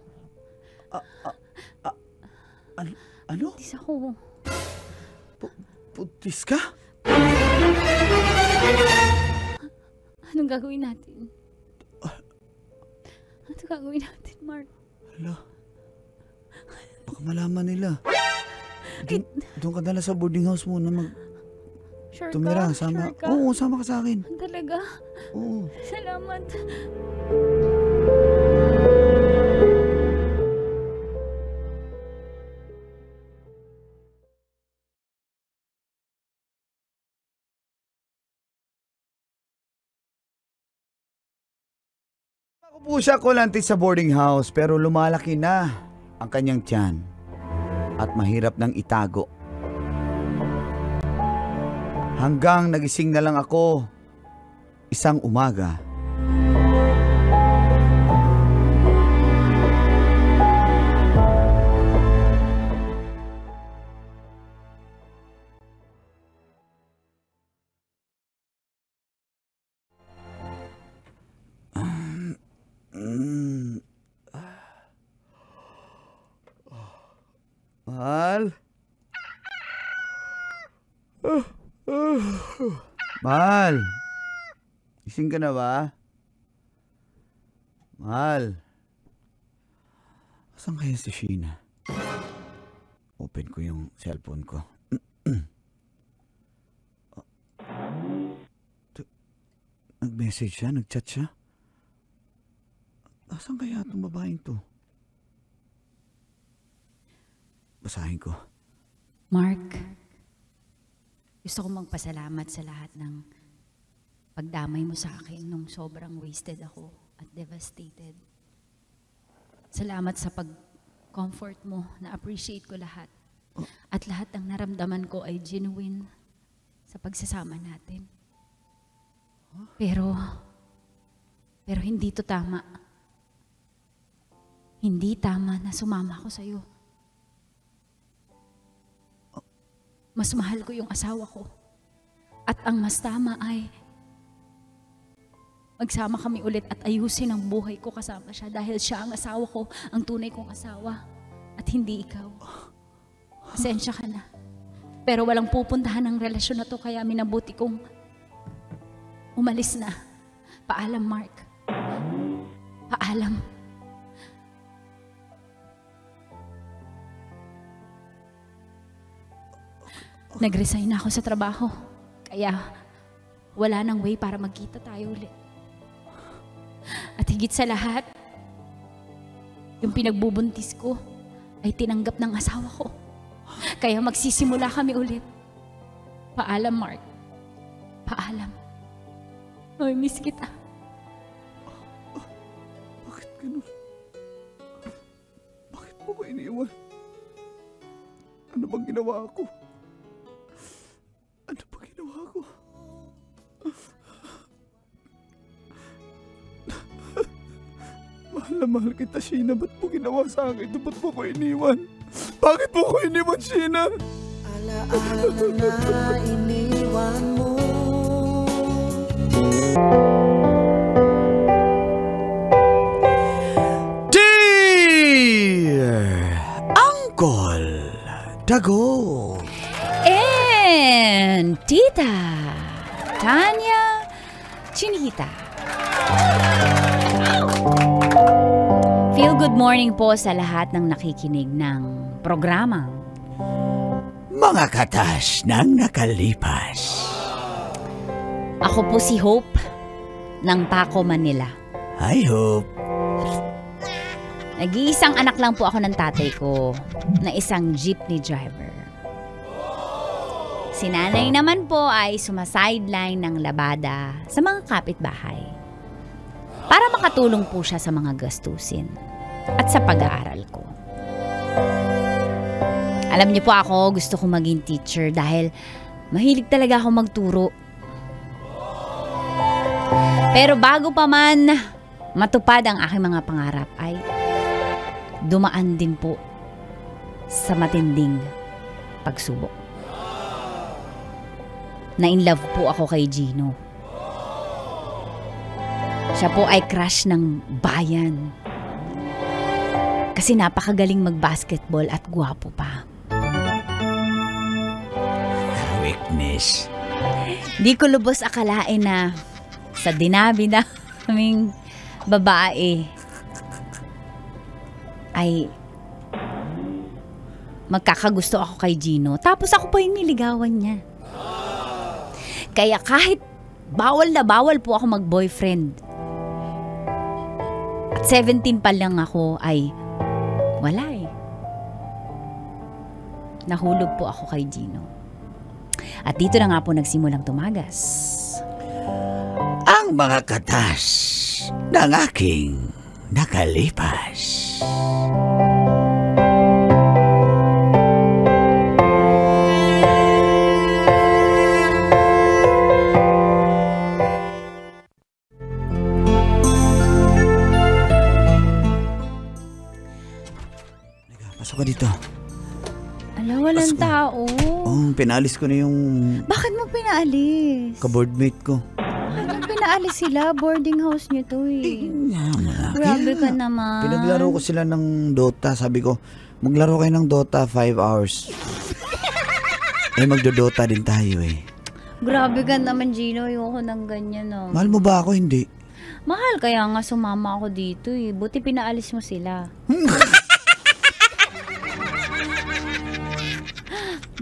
Ano? Buntis ako. Putis ka? Anong gagawin natin? Anong gagawin natin, Mark? Hala. Baka malaman nila. Doon ka dala sa boarding house muna Sure tumira. ka? Sama. Sure ka? Oo, sama ka sa akin. Talaga? Oo. Salamat. Ako po siya Colantits sa boarding house pero lumalaki na ang kanyang tiyan at mahirap nang itago. Hanggang nagising na lang ako isang umaga. Mahal? Mahal? Gising ka na ba? Mahal? Asan kaya si Sheena? Open ko yung cellphone ko. Nag-message siya? Nag-chat siya? Asan kaya itong babaeng to? Basahin ko. Mark, gusto ko magpasalamat sa lahat ng pagdamay mo sa akin nung sobrang wasted ako at devastated. Salamat sa pag-comfort mo, na-appreciate ko lahat. At lahat ng naramdaman ko ay genuine sa pagsasama natin. Pero hindi to tama. Hindi tama na sumama ako sa'yo. Mas mahal ko yung asawa ko. At ang mas tama ay magsama kami ulit at ayusin ang buhay ko kasama siya dahil siya ang asawa ko, ang tunay kong asawa at hindi ikaw. Pasensya ka na. Pero walang pupuntahan ang relasyon na to kaya minabuti kong umalis na. Paalam, Mark. Paalam. Nag-resign na ako sa trabaho. Kaya wala nang way para magkita tayo ulit. At higit sa lahat, yung pinagbubuntis ko ay tinanggap ng asawa ko. Kaya magsisimula kami ulit. Paalam, Mark. Paalam. I miss kita. Bakit ganun? Bakit mo ko iniwan? Ano bang ginawa ko? Ano bang ginawa ko? Mahal na mahal kita, Sheena. Ba't mo ginawa sa akin ito? Ba't mo ko iniwan? Bakit mo ko iniwan, Sheena? Alaala na iniwan mo. Dear Uncle Dago And Tita Tanya Chinita. Feel good morning po sa lahat ng nakikinig ng programang Mga Katas ng Nakalipas. Ako po si Hope ng Paco, Manila. Hi, Hope. Nag-iisang anak lang po ako ng tatay ko na isang jeepney driver. Si nanay naman po ay sumasideline ng labada sa mga kapitbahay para makatulong po siya sa mga gastusin at sa pag-aaral ko. Alam niyo po ako, gusto ko maging teacher dahil mahilig talaga ako magturo. Pero bago pa man matupad ang aking mga pangarap ay dumaan din po sa matinding pagsubok. Na-in-love po ako kay Gino. Siya po ay crush ng bayan. Kasi napakagaling mag-basketball at gwapo pa. Weakness. Di ko lubos akalain na sa dinabi na kaming babae ay magkakagusto ako kay Gino. Tapos ako pa yung niligawan niya. Kaya kahit bawal na bawal po ako mag-boyfriend. At 17 pa lang ako ay wala eh. Nahulog po ako kay Gino. At dito na nga po nagsimulang tumagas Ang mga katas ng aking nakalipas. Pasok ka dito. Ala, walang tao. Oh, pinalis ko na yung Bakit mo pinaalis? ka-boardmate ko. Bakit mo pinaalis sila? Boarding house niyo to eh. Grabe ka naman. Pinaglaro ko sila ng Dota. Sabi ko, maglaro kayo ng Dota 5 hours. Magdo-Dota din tayo eh. Grabe ka naman, Gino. Ayoko ng ganyan, no. Mahal mo ba ako? Hindi. Mahal, kaya nga sumama ako dito eh. Buti pinaalis mo sila.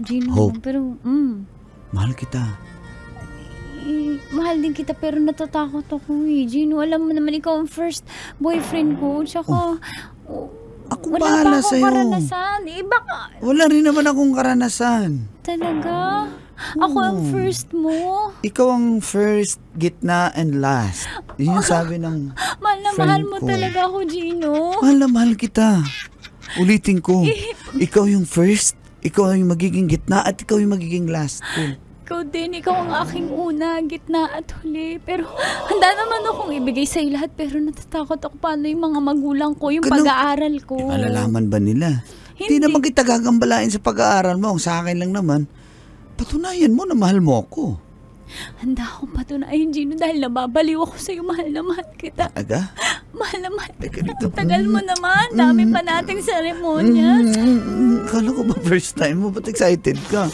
Gino, Hope. pero, Mahal kita. mahal din kita pero natatakot ako eh. Gino, alam mo naman ikaw ang first boyfriend ko. Tsaka, Ako wala bahala pa akong sa'yo. karanasan. Baka, Wala rin naman akong karanasan. talaga? Ako ang first mo? Ikaw ang first, gitna, and last. Yun yung sabi ng Mahal na friend mahal mo ko. talaga ako, Gino. Mahal na mahal kita. Ulitin ko. Ikaw yung first, ikaw yung magiging gitna, at ikaw yung magiging last ko. Ikaw din, ikaw ang aking una, gitna at huli. Pero handa naman akong ibigay sa'yo lahat. Pero natatakot ako paano yung mga magulang ko, yung Ganun. pag-aaral ko. Malalaman ba nila? Hindi naman kita gagambalain sa pag-aaral mo. Ang sa akin lang naman, patunayan mo na mahal mo ako. Handa akong patunayan, Gino, dahil nababaliw ako sa'yo. Mahal na mahal kita. Aga? Mahal na mahal Teka kita. dito. Tagal mo naman. Dami pa nating seremonyas. Kala ko ba first time mo? Ba't excited ka?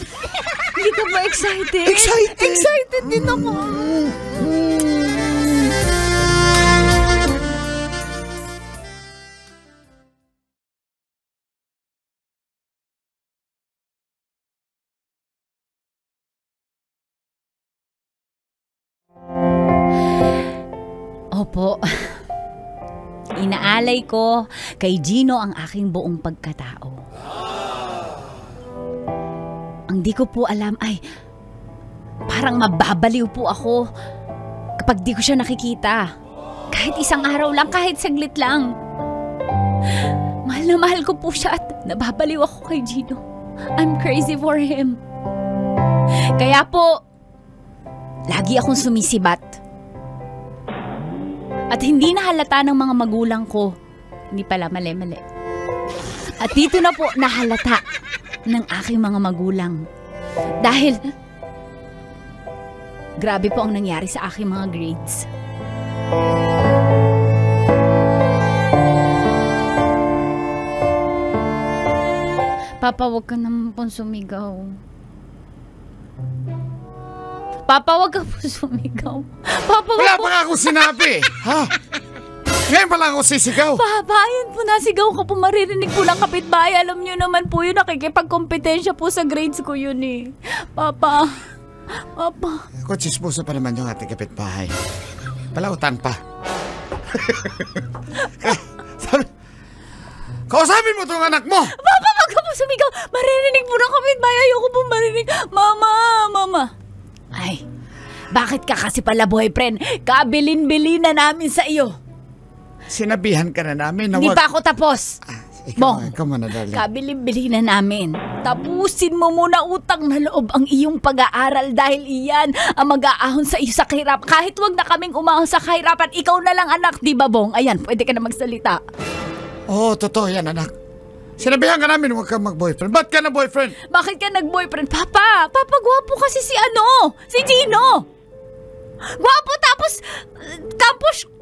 Hindi ka ba excited? Excited! Excited din ako. Opo. Inaalay ko kay Gino ang aking buong pagkatao. Ang di ko po alam ay parang mababaliw po ako kapag di ko siya nakikita. Kahit isang araw lang, kahit saglit lang. Mahal na mahal ko po siya at nababaliw ako kay Gino. I'm crazy for him. Kaya po, lagi akong sumisibat. At hindi nahalata ng mga magulang ko. Hindi pala, mali-mali. At dito na po nahalata ng aking mga magulang. Dahil, grabe po ang nangyari sa aking mga grades. Papa, wag ka naman pong sumigaw. Papa, wag ka po sumigaw. Papa, Wala pa nga akong sinabi. Ha? Ngayon pala ako sisigaw. Papa, yun po, nasigaw ka po, maririnig po ng kapitbahay. Alam nyo naman po yun, nakikipagkompetensya po sa grades ko yun eh. Papa, Papa. Chismoso pa naman yung ating kapitbahay. Palautan pa. Kausapin mo itong anak mo! Papa, wag ka po sumigaw. Maririnig po ng kapitbahay. Ayoko po marinig. Mama. Ay, bakit ka kasi pala boyfriend? Kabilin-bilin na namin sa iyo. Sinabihan ka na namin na Hindi pa ako tapos. Bong, ikaw man na, darling. kabilin-bilin na namin. Tapusin mo muna utang na loob ang iyong pag-aaral dahil iyan ang mag-aahon sa iyo sa kahirap. Kahit wag na kaming umahon sa kahirapan, ikaw na lang anak, di ba Bong? Ayan, pwede ka na magsalita. Oo, totoo yan, anak. Sinabihan ka namin huwag kang mag-boyfriend. Ba't ka na boyfriend? Bakit ka nag-boyfriend? Papa, gwapo kasi si si Gino. Gwapo tapos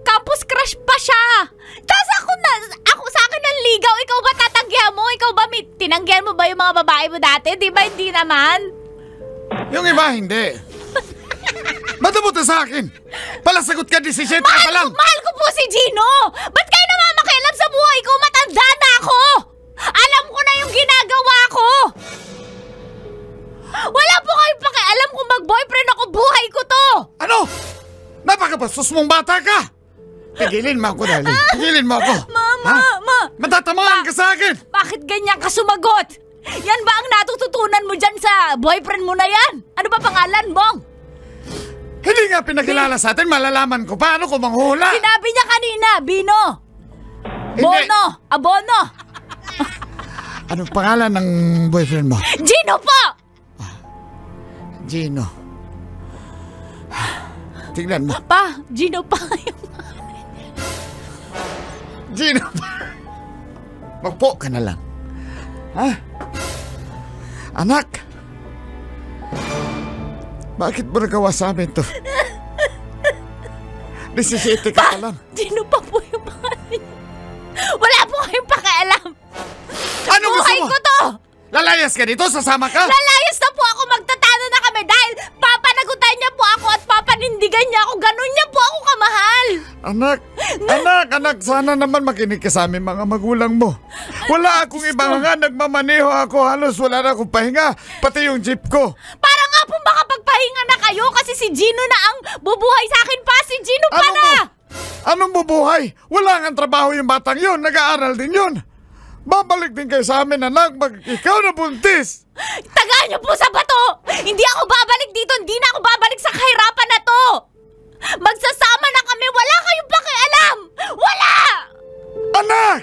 campus crush pa siya. Tapos ako sa akin ng ligaw, ikaw ba tatanggihan mo? Ikaw ba tinanggihan mo ba yung mga babae mo dati? Di ba hindi naman? Yung iba, hindi. Ba't mo sa akin? Palasagot ka 17 ka pa lang. Mahal ko po si Gino. Ba't kayo namamakialam sa buhay ko? Matanda na ako. Alam ko na yung ginagawa ko. Wala po kayong pakialam kung mag-boyfriend ako. Buhay ko to. Ano? Napakabastos mong bata ka. Tigilin mo ako, darling. Tigilin mo ako. Ma. Matatamaan ka sa akin. Bakit ganyan ka sumagot? Yan ba ang natututunan mo dyan sa boyfriend mo na yan? Ano ba pangalan, Bong? Hindi nga pinakilala sa atin. Malalaman ko paano ko manghula. Sinabi niya kanina, Bino. Hindi. Bono. Abono. Anong pangalan ng boyfriend mo? Gino po! Gino. Tignan mo. Pa, Gino pa yung... Gino. Magpo ka na lang. Ha? Anak. Bakit mo nagawa sa amin to? 17 ka pa lang. Gino pa po yung pangalan niya. Wala po kayong pakialam. Ano gusto Buhay mo? ko to! Lalayas ka dito? Sasama ka? Lalayas na po ako, magtatalo na kami dahil papanagutan niya po ako at papanindigan niya ako. Ganun niya po ako kamahal. Anak, sana naman makinig ka sa amin mga magulang mo. Wala akong ibang nga, nagmamaneho ako, halos wala na akong pahinga, pati yung jeep ko. Para nga po makapagpahinga na kayo kasi si Gino na ang bubuhay sa akin pa. Si Gino pa na! Anong bubuhay? Wala nga trabaho yung batang yun, nag-aaral din yun. Babalik din kayo sa amin, anak, ikaw na buntis. Tagaan niyo po sa bato! Hindi ako babalik dito, hindi na ako babalik sa kahirapan na to! Magsasama na kami, wala kayong pakialam! Wala! Anak!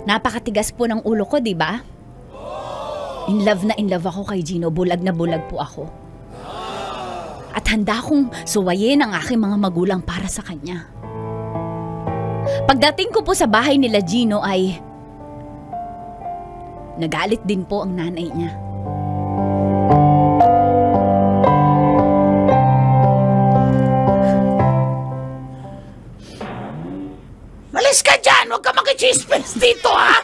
Napakatigas po ng ulo ko, di ba? In love na in love ako kay Gino. Bulag na bulag po ako. At handa kong suwayin ang aking mga magulang para sa kanya. Pagdating ko po sa bahay nila Gino ay nagalit din po ang nanay niya. Malis ka dyan! Huwag ka makichismis dito, ha?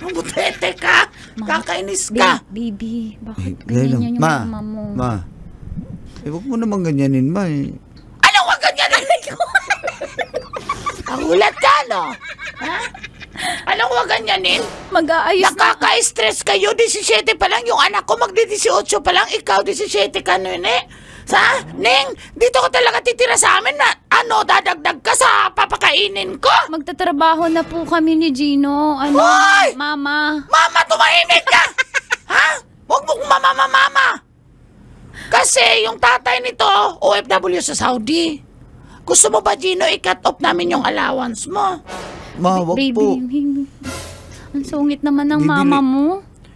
Mabutete ka! Kakainis ka! Baby, bakit Lalo, ganyan yung mama mo? Huwag mo naman ganyanin, ma. Ano wag ganyanin? Ang ulat ka, no? Ha? Anong wag ganyanin? Mag-aayos na. Nakaka-stress kayo. 17 pa lang yung anak ko. Magdi-18 pa lang. Ikaw, 17 ka, nene. Ning, dito ko talaga titira sa amin na dadagdag ka sa papakainin ko. Magtatrabaho na po kami ni Gino. Hoy! Mama. Mama, tumahimik ka! Ha? Huwag mo kong mama. Kasi yung tatay nito, OFW sa Saudi. Gusto mo ba, Gino, i-cut off namin yung allowance mo? Ma, wag Baby, po. ang sungit naman ng Bibili- mama mo.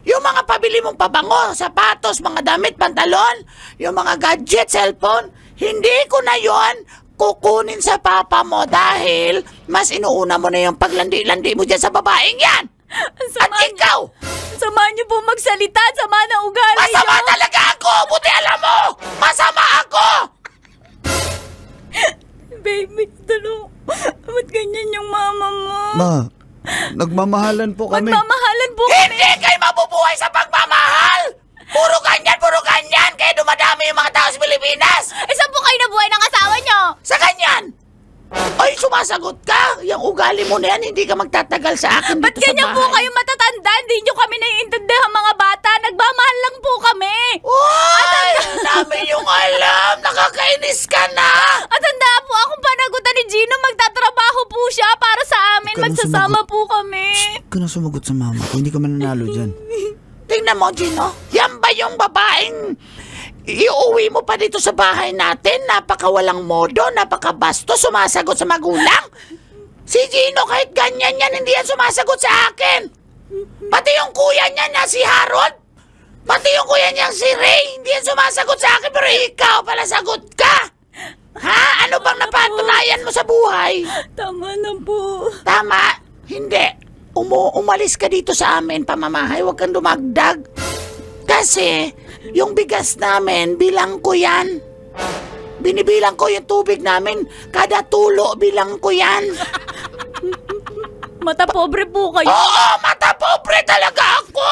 Yung mga pabili mong pabango, sapatos, mga damit, pantalon, yung mga gadget, cellphone, hindi ko na yon kukunin sa papa mo dahil mas inuuna mo na yung paglandi-landi mo dyan sa babaeng yan. At ikaw, Samahan niyo po magsalita. Sama na ugali masama niyo. talaga ako! Buti alam mo! Masama ako! Baby, talo. Ba't ganyan yung mama mo? Ma, nagmamahalan po kami. Magmamahalan po kami. Hindi kayo mabubuhay sa pagmamahal! Puro ganyan, kaya dumadami yung mga tao sa Pilipinas! Saan po kayo nabuhay ng asawa niyo? Sa ganyan! Ay, sumasagot ka! Yung ugali mo na yan, hindi ka magtatagal sa akin Ba't dito sa ganyan bahay. po kayo matatanda? Hindi niyo kami naiintindihan mga bata. Nagmamahal lang po kami. Uy! Ang dami yung alam! Nakakainis ka na! At handa po akong panagutan ni Gino. Magtatrabaho po siya para sa amin. Huwag ka na Magsasama po kami. Huwag ka na sumagot sa mama ko. Hindi ka mananalo dyan. Tingnan mo, Gino. Yan ba yung babaeng iuwi mo pa dito sa bahay natin? Napakawalang modo, napakabasto, sumasagot sa magulang. Si Gino, kahit ganyan yan, hindi yan sumasagot sa akin. Pati yung kuya niya na si Harold, pati yung kuya niyang si Ray, hindi yan sumasagot sa akin, pero ikaw pala sagot ka. Ha? Ano bang napatunayan mo sa buhay? Tama na po. Tama? Hindi. Umalis ka dito sa amin, pamamahay. Huwag kang dumagdag. Kasi, yung bigas namin, bilang ko yan. Binibilang ko yung tubig namin. Kada tulo, bilang ko yan. Mata pobre po kayo. Oo, mata pobre talaga ako.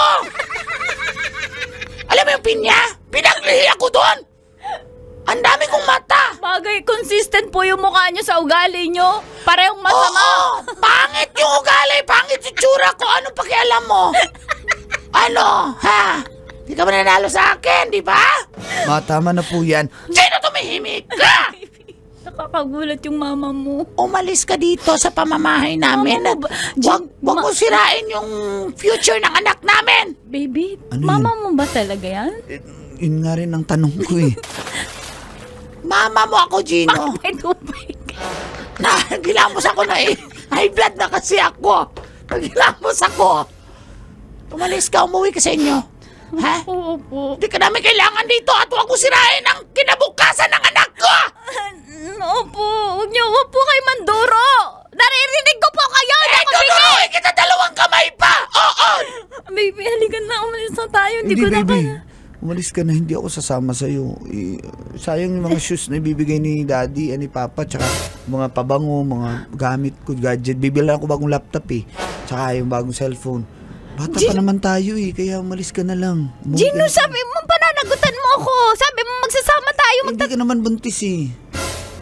Alam mo yung pinya? Pinaglihi ako doon. Ang dami kong mata. Bagay, consistent po yung mukha niyo sa ugali niyo. Parehong masama. Oo, pangit yung ugali, pangit yung tsura ko. Anong pakialam mo? Ano, ha? Di ka mananalo sa akin, di ba? Ma, tama na po yan. Sino tumihimik ka? Nakakagulat yung mama mo. Umalis ka dito sa pamamahay namin. Mama mo ba- Wag mo sirain yung future ng anak namin. Baby, Ano mama mo ba talaga yan? Yun nga rin ang tanong ko eh. Mama mo ako, Gino. May tubig. Nagilamos ako na eh. High blood na kasi ako. Nagilamos ako. Umalis ka, umuwi ka sa inyo. Ha? Oo po. Hindi ka namin kailangan dito at huwag mo sirain ang kinabukasan ng anak ko! Opo, huwag po kayo manduro. Naririnig ko po kayo. Tuturuin kita 2 kamay pa! Oo! Baby, halika na. Umalis na tayo. Hindi ko na baby. kaya. Umalis ka na, hindi ako sasama sa'yo. Sayang yung mga shoes na ibibigay ni daddy, ni papa, tsaka mga pabango, mga gamit ko, gadget. Bibilan ako bagong laptop eh. Tsaka yung bagong cellphone. Bata pa naman tayo eh, kaya umalis ka na lang. Umuwi Gino, ka na. sabi mo, pananagutan mo ako. Sabi mo, magsasama tayo. Hindi ka naman buntis eh.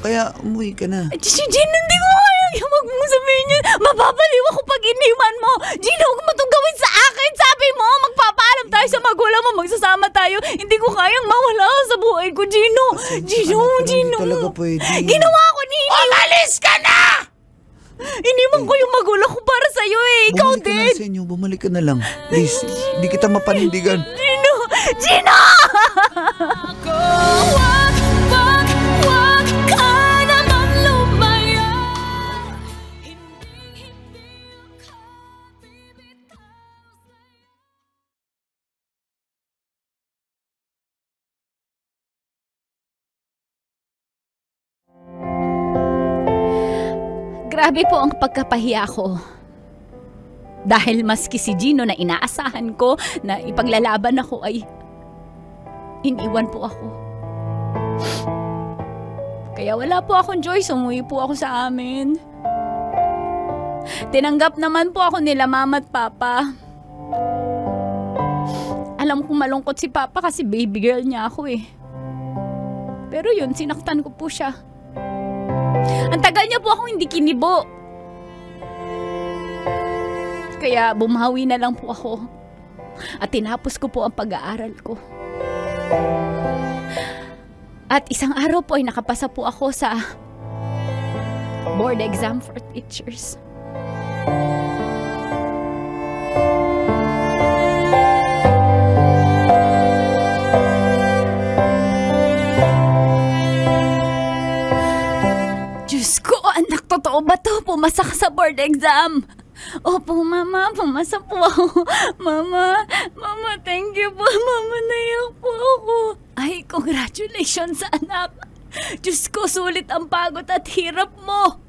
Kaya umuwi ka na. Gino, hindi ko kaya. Huwag mong sabihin yun. Mababaliw ako pag iniwan mo. Gino, huwag mo itong gawin sa akin. Sabi mo, magpapaalam tayo sa magulang mo. Magsasama tayo. Hindi ko kayang mawala ka sa buhay ko, Gino. Gino, Hindi talaga pwede. Ginawa ko ni Umalis ka na! Iniwan ko yung magulang ko para sa'yo eh. Ikaw Bumalik ka na din. sa inyo, bumalik ka na lang. Please, hindi kita mapanindigan. Gino! Gino! Grabe po ang pagkapahiya ko. Dahil maski si Gino na inaasahan ko na ipaglalaban ako ay iniwan po ako. Kaya wala po akong choice, umuwi po ako sa amin. Tinanggap naman po ako nila mama at papa. Alam kong malungkot si papa kasi baby girl niya ako eh. Pero yun, sinaktan ko po siya. Ang tagal niya po akong hindi kinibo. Kaya bumawi na lang po ako. At tinapos ko po ang pag-aaral ko. At isang araw po ay nakapasa po ako sa board exam for teachers. Diyos ko, anak, totoo ba to? Pumasa ka sa board exam. Opo, mama, pumasa po ako. Mama, thank you po. Mama, naiyak po ako. Ay, congratulations, anak. Diyos ko, sulit ang pagod at hirap mo.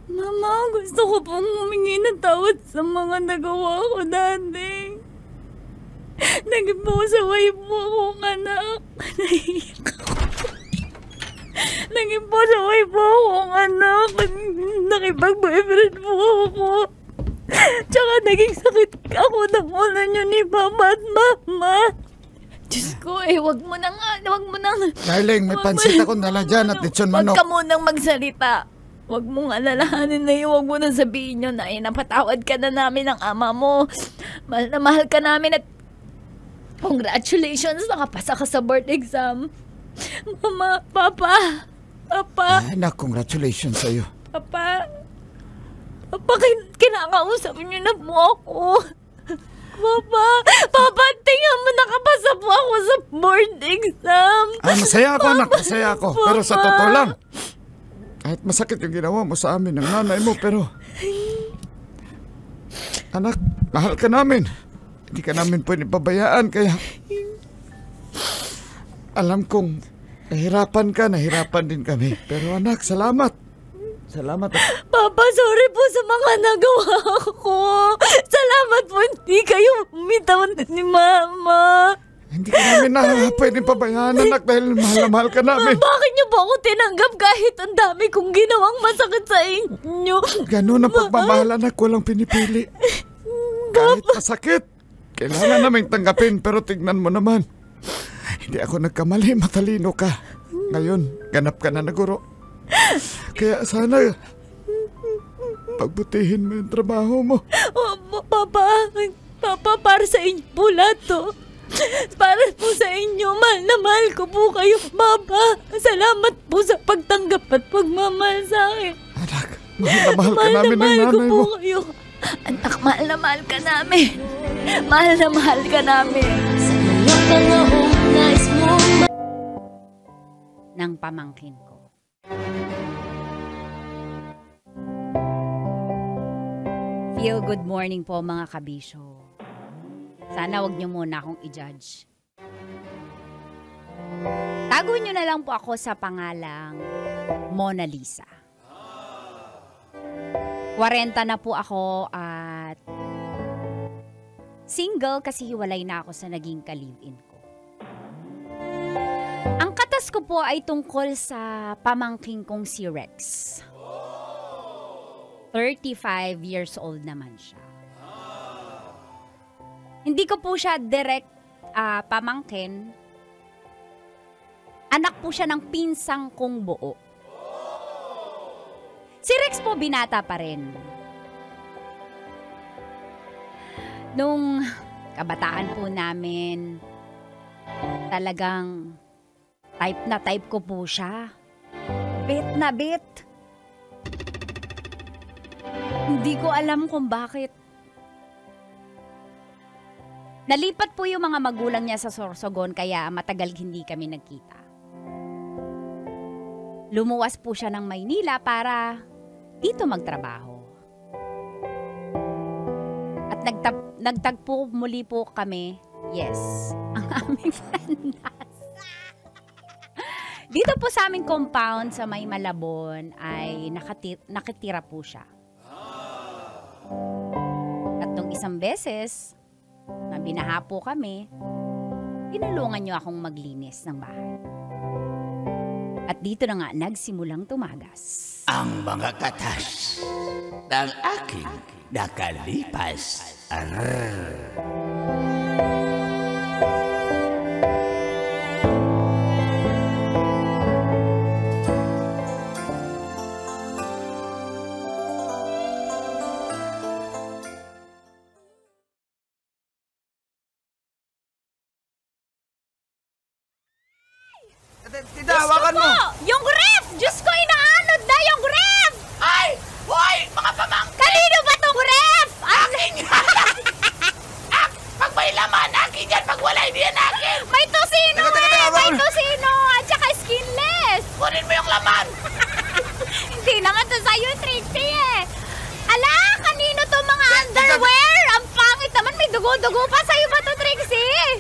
Mama, gusto ko pong humingi ng tawad sa mga nagawa ko dati. Naging pasaway po akong anak. Naiyak ako. Naging pasaway po akong anak. Nakipag-boyfriend po ako. Tsaka naging sakit ako ng ulo niyo ni Papa at Mama. Diyos ko, wag mo na nga. Darling, may pansit ako dala dyan at lechon manok. Huwag ka munang magsalita. Huwag mong alalahanin na yun. Huwag mo nang sabihin nyo na napatawad ka na namin ng ama mo. Mahal na mahal ka namin at congratulations, nakapasa ka sa board exam. Mama, Papa. Anak, congratulations sa'yo. Papa, kinakausap niyo na po ako. Papa, tingnan mo, nakapasa po ako sa board exam. Masaya ako, anak, masaya ako. Papa. Pero sa totoo lang, kahit masakit yung ginawa mo sa amin ng nanay mo, pero anak, mahal ka namin. Hindi ka namin pwede pabayaan, kaya alam kong nahirapan din kami. Pero anak, salamat. Papa, sorry po sa mga nagawa ko. Salamat po, hindi kayo umitawan ni Mama. Hindi ka namin pwede pabayaan, anak, dahil mahal na mahal ka namin. Bakit niyo po ako tinanggap kahit ang dami kong ginawang masakit sa inyo? Ganun ang pagmamahal, anak, walang pinipili. Kahit masakit, kailangan namin tanggapin, pero tignan mo naman. Hindi ako nagkamali, matalino ka. Ngayon, ganap ka na na guro. Kaya sana, pagbutihin mo yung trabaho mo. Papa, para sa inyo po lahat to. Para po sa inyo, mahal na mahal ko po kayo, Papa. Salamat po sa pagtanggap at pagmamahal sa akin. Anak, mahal na mahal ka namin ng nanay mo. Kayo. Anak, mahal na mahal ka namin. Mahal na mahal ka namin. Nang pamangkin ko. Feel good morning po mga kabisyo. Sana wag niyo muna akong i-judge. Tago niyo na lang po ako sa pangalang Mona Lisa. 40 na po ako at single kasi hiwalay na ako sa naging ka-live-in ko. Ang katas ko po ay tungkol sa pamangking kong si Rex. 35 years old naman siya. Hindi ko po siya direct pamangkin. Anak po siya ng pinsang kong buo. Si Rex po binata pa rin. Nung kabataan po namin, talagang type na type ko po siya. Bit na bit. Hindi ko alam kung bakit. Nalipat po yung mga magulang niya sa Sorsogon kaya matagal hindi kami nagkita. Lumuwas po siya ng Maynila para dito magtrabaho. At nagtagpo muli po kami, yes, ang aming friendas. Dito po sa aming compound sa May Malabon ay nakatira po siya. At nung isang beses na binaha po kami, tinulungan niyo akong maglinis ng bahay. At dito na nga nagsimulang tumagas. Ang mga katas ng aking nakalipas. Tita, hawakan mo! Yung ref! Diyos ko, inaanod na yung ref! Ay! Hoy! Mga pamangkin! Kanino ba tong ref? Aking! Pag may laman, akin yan. Pag wala, hindi yan akin. May tosino Teka, may hawakan mo. tosino at saka skinless. Kunin mo yung laman. Hindi naman to sa'yo, Trixie eh. Ala, kanino to mga underwear? Ang pangit naman, may dugo-dugo pa sa'yo ba to, Trixie?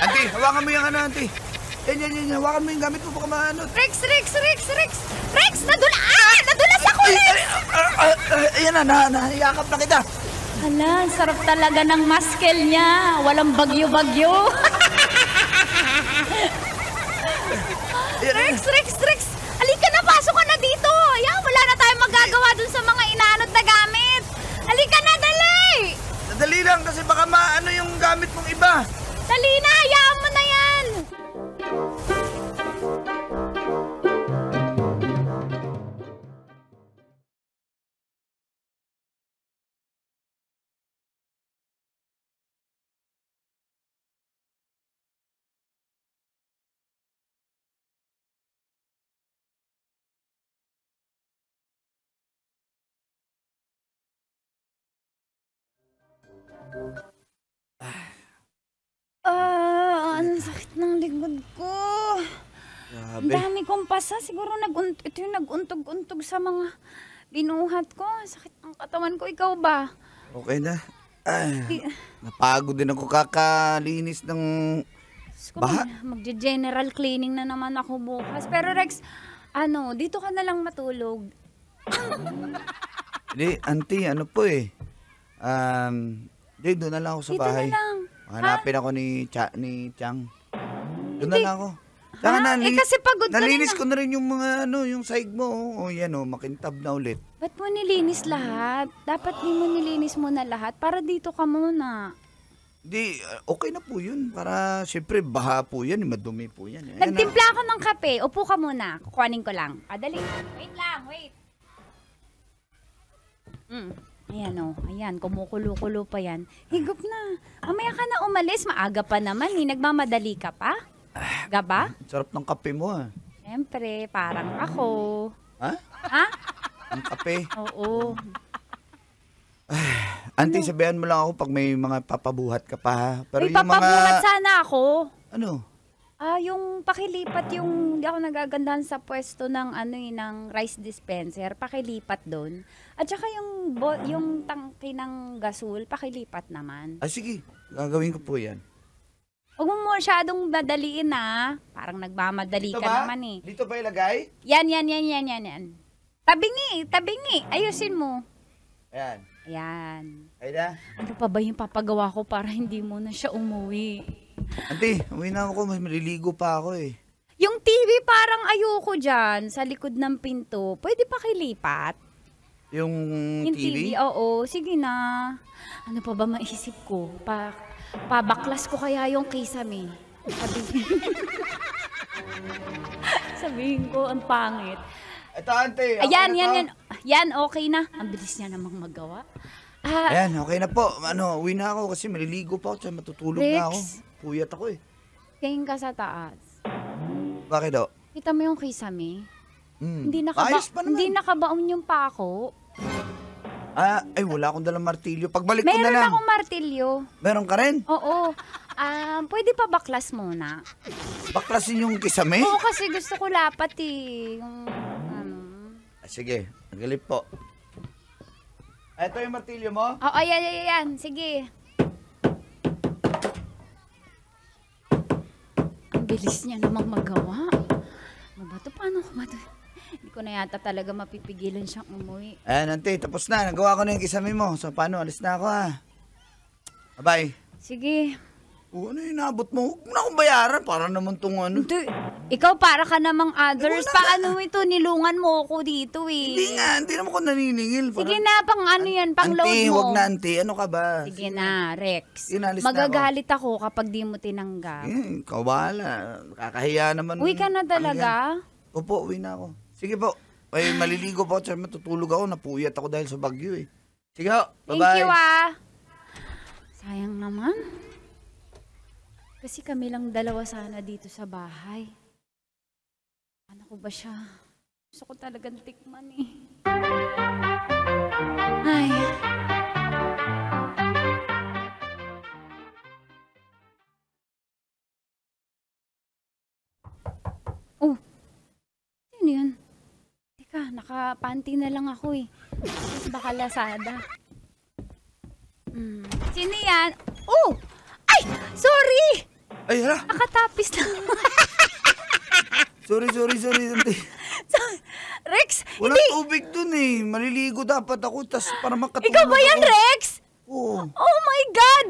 Auntie, hawakan mo yung ano, auntie. Yan. Hawakan mo yung gamit mo. Baka maano. Rex, nadulas ako, Rex. Ayan na, nahiyakap na kita. Hala, ang sarap talaga ng muscle niya. Walang bagyo-bagyo. Rex. Halika na, pasok ka na dito. Ayan, wala na tayong magagawa dun sa mga inaanod na gamit. Halika na, dali. Nadali lang kasi baka maano yung gamit mong iba. Dali na, hayaan mo na yan. Ang sakit ng likod ko. Ang Grabe. dami kong pasa. Siguro ito yung nag-untog-untog sa mga binuhat ko. Sakit ng katawan ko. Ikaw ba? Okay na. Ay, napagod din ako kakalinis ng baha. Magje-general cleaning na naman ako bukas. Pero Rex, dito ka na lang matulog. Hindi, auntie, ano po eh. Doon na lang ako sa Dito bahay. na lang. Hanapin ako ni Chang. Doon na lang ako. Saka kasi pagod ka nalinis rin ko na rin yung mga yung sahig mo. O yan makintab na ulit. Ba't mo nilinis lahat? Dapat di mo nilinis mo na lahat para dito ka muna. Di, okay na po yun. Para, syempre, baha po yan. Madumi po yan. Ayan Nagtimpla ako ng kape. Upo ka muna. Kukuhanin ko lang. Dali. Wait. Ayan ayan, kumukulo-kulo pa yan. Higop na. Mamaya ka na umalis, maaga pa naman nagmamadali ka pa? Gaba? Sarap ng kape mo Siyempre, parang ako. Ha? Ha? Ang kape. Oo. Auntie, sabihan mo lang ako pag may mga papabuhat ka pa ha. Pero May papabuhat sana ako. Ano? Yung pakilipat yung, hindi ako nagagandahan sa pwesto ng ng rice dispenser, pakilipat doon. At saka yung tangke ng gasol, pakilipat naman. Sige. Gagawin ko po yan. Huwag mo masyadong dadaliin parang nagmamadali Dito ka ba? naman eh. Dito ba ilagay? Yan. Tabingi. Ayusin mo. Ayan. Ayan. Ay na. Ano pa ba yung papagawa ko para hindi mo na siya umuwi? Auntie, uwi na ako. Mas maliligo pa ako eh. Yung TV parang ayoko dyan sa likod ng pinto. Pwede pa kilipat? Yung TV? Oo. Sige na. Ano pa ba maisip ko? Pabaklas ko kaya yung kisame. Sabihin ko, ang pangit. Ito, auntie. Okay Ayan, na to. yan, okay na. Ang bilis niya namang magawa. Ayan, okay na po. Uwi na ako kasi maliligo pa ako. Tsaka matutulog na ako. Rex. Puyat ako eh. Tingin ka sa taas. Bakit daw? Kita mo yung kisame? Hindi Ayos pa naman. Hindi nakabaon yung pako. Ay, wala akong dalang martilyo. Pagbalik ko na Meron lang. akong martilyo. Meron ka rin? Oo. Pwede pa baklas muna. Baklasin yung kisame? Oo, kasi gusto ko lapat eh. Yung, Sige, nagalip po. Ito yung martilyo mo? Oo, ayan. Sige. bilis niya namang magawa. Ano ba ito? Paano ko ba ito? Hindi ko na yata talaga mapipigilan siyang umuwi. Ayan, auntie, tapos na. Nagawa ko na yung kisame mo. So, paano? Alis na ako, ha? Bye-bye. Sige. Ano yung inabot mo? Huwag mo na akong bayaran. Para naman tong ano. Ikaw para ka namang others. Paano ito? Nilungan mo ako dito eh. Hindi naman ko naniningil. Sige na, pang ano yan, pang load Auntie, mo. huwag na, auntie. Ano ka ba? Sige na, Rex. Inalis na Magagalit ako kapag di mo tinanggap. Ikaw bahala. Nakakahiya naman. Uwi ka na talaga? Opo, uwi na ako. Sige po. Ay, maliligo po. Tsaka matutulog ako. Napuyat ako dahil sa bagyo eh. Sige ho. Bye-bye. Thank you ah. Sayang naman. Kasi kami lang dalawa sana dito sa bahay. Ano ko ba siya? Gusto ko talagang tikman eh. Ay. Oh. Sino yun? Teka, nakapanty na lang ako eh. Baka Lazada. Sino yan? Oh! Ay! Sorry! Ay, hala. Nakatapis lang. Sorry, auntie. Rex! Walang tubig dun eh. Maliligo dapat ako. Tas para makatulog Ikaw ba yan, ako. Rex? Oo. Oh my God!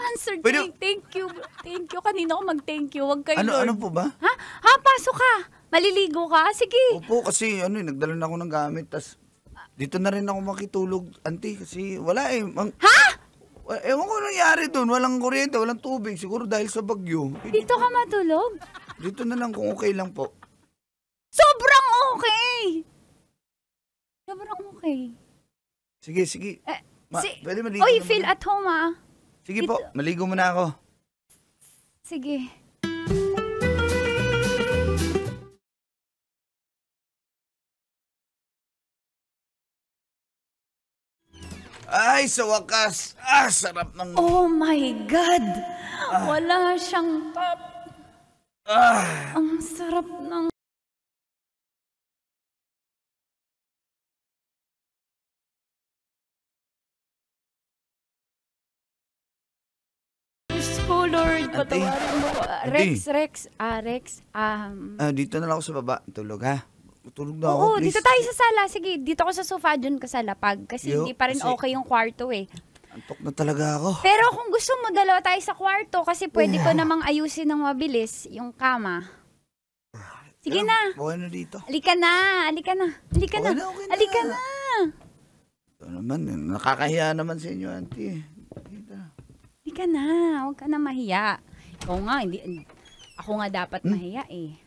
Answer Pwede- thank you. Thank you. Kanina ko mag-thank you. Huwag kayo, Lord. Ano po ba? Ha? Pasok ka. Maliligo ka? Sige. Opo, kasi nagdala na ako ng gamit. Tas dito na rin ako makitulog, auntie. Kasi wala eh. Ha? Ewan ko nangyari doon. Walang kuryente, walang tubig. Siguro dahil sa bagyo. Dito ka matulog? Dito na lang kung okay lang po. Sobrang okay! Sobrang okay. Sige. Pwede maligo Oy, na feel muna. at home ah. Sige po, maligo muna ako. Sige. Ay, sa wakas. Sarap ng... Oh my God! Wala siyang top. Ang sarap ng... Diyos ko, Lord. Patawarin mo ko. Rex. dito na lang ako sa baba. Tulog, ha? Tulog na ako, Oo, please. dito tayo sa sala. Sige, dito ako sa sofa, dun ka sa lapag. Kasi Yo, hindi pa rin kasi- okay yung kwarto eh. Antok na talaga ako. Pero kung gusto mo, dalawa tayo sa kwarto kasi pwede ko namang ayusin ng mabilis yung kama. Sige na. Okay na dito. Halika na. Okay na. Halika na. Ito naman, nakakahiya naman sa inyo, auntie. Halika na. Huwag ka na mahiya. Ikaw nga, ako nga dapat mahiya eh.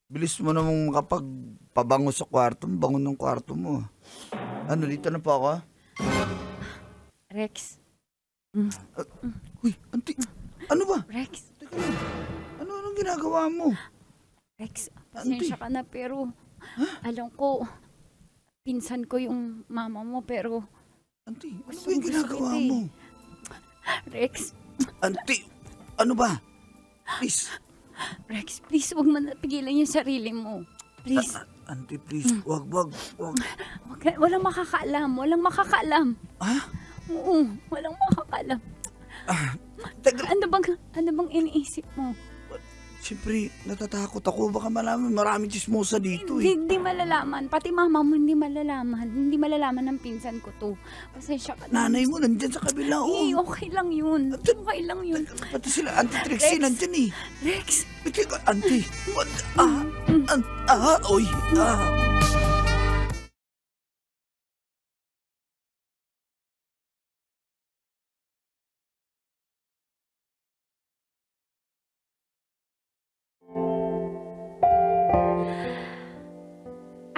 Bilis mo namang kapag pabango sa kwarto mo, bango ng kwarto mo. Ano, dito na po ako, ha? Rex. Uy, auntie, ano ba? Rex. Teka lang. Anong ginagawa mo? Rex, pasensya ka na pero alam ko, pinsan ko yung mama mo pero Auntie, ano ba yung ginagawa kita eh. mo? Rex, Auntie, ano ba? Please. Rex, please huwag mo napigilan yung sarili mo. Please. Auntie, please. Wag. Walang makakaalam. Ha? Oo, walang makakaalam. Teka, Ano bang iniisip mo? siyempre, natatakot ako. Baka maraming chismosa dito eh. Hindi malalaman. Pati mama mo hindi malalaman. Hindi malalaman ng pinsan ko to. Pasensya ka na. Nanay mo nandyan sa kabila, Eh, oh. okay lang yun. Okay lang yun. Pati sila, Auntie Trixie, Rex. nandyan eh. Rex, Teka, Auntie. Oy.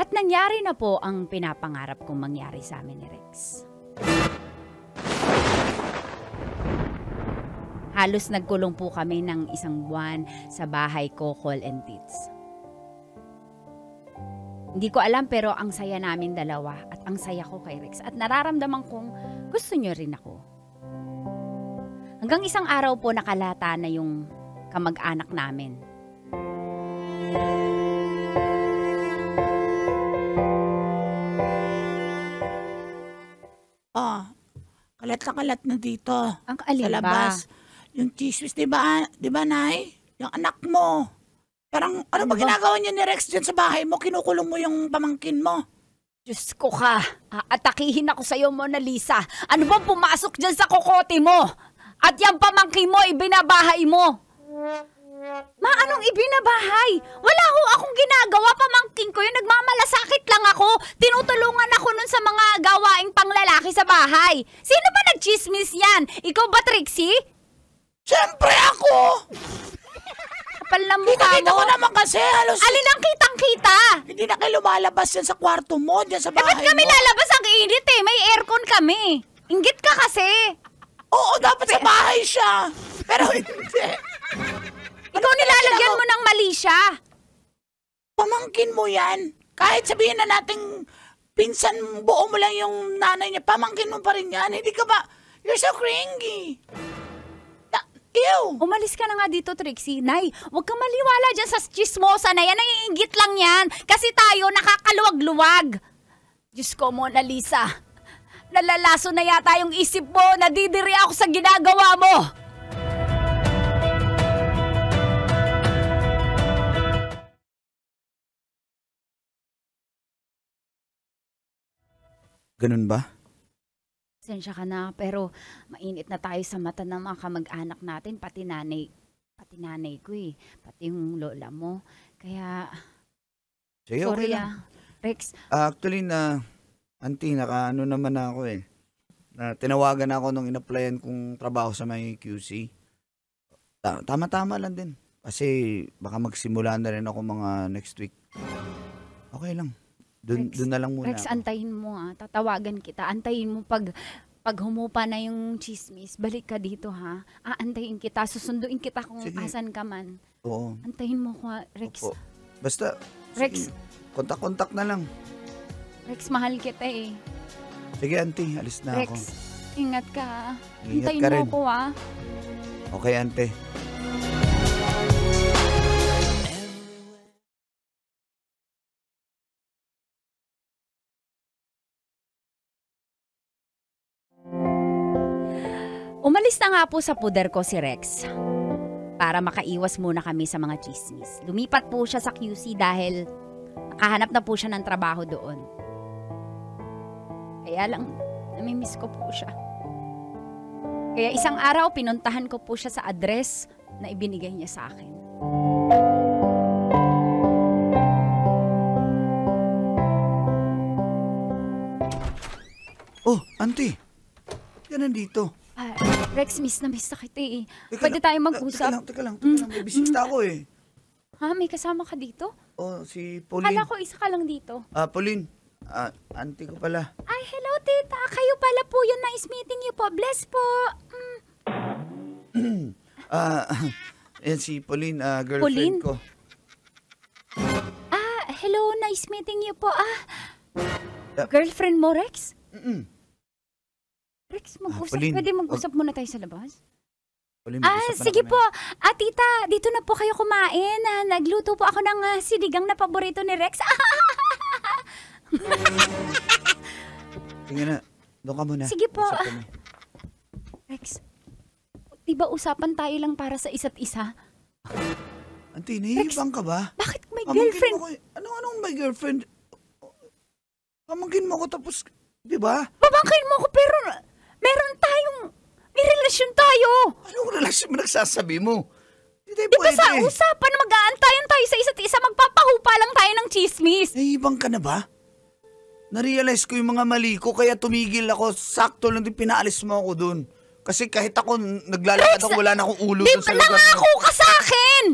at nangyari na po ang pinapangarap kong mangyari sa amin ni Rex. Halos nagkulong po kami ng 1 buwan sa bahay ko, Call and Tits. Hindi ko alam pero ang saya namin dalawa at ang saya ko kay Rex at nararamdaman kong gusto niyo rin ako. Hanggang isang araw po nakalata na yung kamag-anak namin. Kalat na kalat na dito. Ang alin Sa ba? labas. Yung chismis, di ba, Nay? Yung anak mo. Parang, ano ba ginagawa niya ni Rex dyan sa bahay mo? Kinukulong mo yung pamangkin mo. Diyos ko ka, atakihin ako sa'yo, Mona Lisa. Ano ba pumasok dyan sa kokote mo? At yung pamangkin mo, ibinabahay mo. Ma, anong ibinabahay? Wala ho akong ginagawa, pamangkin ko yun. Nagmamalasakit lang ako. Tinutulungan ako nun sa mga gawaing panglalaki sa bahay. Sino ba nagchismis yan? Ikaw ba, Trixie? Siyempre ako! Kapal na mukha Kita mo. ko naman kasi halos... Alin ang kitang-kita? Hindi na kayo lumalabas yan sa kwarto mo, dyan sa Eh, bahay ba't kami mo. lalabas? Ang init eh. May aircon kami. Inggit ka kasi. Oo, dapat sa bahay siya. Pero hindi. Ikaw nilalagyan mo ng mali siya. Pamangkin mo yan. Kahit sabihin na nating pinsan, buo mo lang yung nanay niya, pamangkin mo pa rin yan. Hindi ka ba? You're so cringy. Ew. Umalis ka na nga dito, Trixie. Nay, huwag kang maliwala dyan sa chismosa na yan. Naiinggit lang yan. Kasi tayo nakakaluwag-luwag. Diyos ko, Mona Lisa. Nalalaso na yata yung isip mo. Nadidiri ako sa ginagawa mo. Ganun ba? Sensya ka na, pero mainit na tayo sa mata ng mga kamag-anak natin, pati nanay ko eh, pati yung lola mo. Kaya, Sige, sorry okay lang. Rex, Actually, auntie, nakaano naman ako eh. Na tinawagan ako nung in-applyan kong trabaho sa may QC. Tama-tama lang din. Kasi baka magsimula na rin ako mga next week. Okay lang. Doon na lang muna Rex, ako. antayin mo tatawagan kita. Antayin mo pag humupa na yung chismis, balik ka dito ha. Aantayin kita, susunduin kita kung Sige. asan ka man. Oo. Antayin mo ko, Rex. Opo. Basta, Rex. kontak-kontak na lang. Rex, mahal kita eh. Sige, auntie, alis na ako. Rex, ingat ka. Ingat Antayin ka mo rin. ko Okay, auntie. Umalis na nga po sa puder ko si Rex para makaiwas muna kami sa mga chismis. Lumipat po siya sa QC dahil nakahanap na po siya ng trabaho doon. Kaya lang, namimiss ko po siya. Kaya isang araw, pinuntahan ko po siya sa address na ibinigay niya sa akin. Oh, auntie. Yan nandito. Rex, miss na kita eh. Teka Pwede lang, tayo mag-usap. Teka lang. May bisita ako eh. Ha, may kasama ka dito? Oh, si Pauline. Kala ko isa ka lang dito. Pauline. Auntie ko pala. Ay, hello tita. Kayo pala po yun. Nice meeting you po. Bless po. Yan si Pauline, girlfriend Pauline? ko. Hello. Nice meeting you po. Girlfriend mo, Rex? Rex, mag-usap. Pauline, Pwede mag-usap muna tayo sa labas? Pauline, mag-usap na Sige kami. po. Tita, dito na po kayo kumain. Nagluto po ako ng sinigang na paborito ni Rex. Sige na, doon ka muna. Sige po. Usap kami. Rex, di ba usapan tayo lang para sa isa't isa? Auntie, nahihibang ka ba? Bakit may Pamangkin girlfriend? mo ko eh. Anong may girlfriend? Pamangkin mo ko tapos, di ba? Babangkain mo ako pero meron tayong, may relasyon tayo. Anong relasyon mo nagsasabi mo? Hindi Di ba pwede. sa usapan na mag-aantayan tayo sa isa't isa, magpapahupa lang tayo ng chismis? Nahihibang ka na ba? Na-realize ko yung mga mali ko kaya tumigil ako. Sakto lang din pinaalis mo ako dun. Kasi kahit ako naglalakad ako, wala na akong ulo Di dun sa ba lugar. nangako ka sa akin?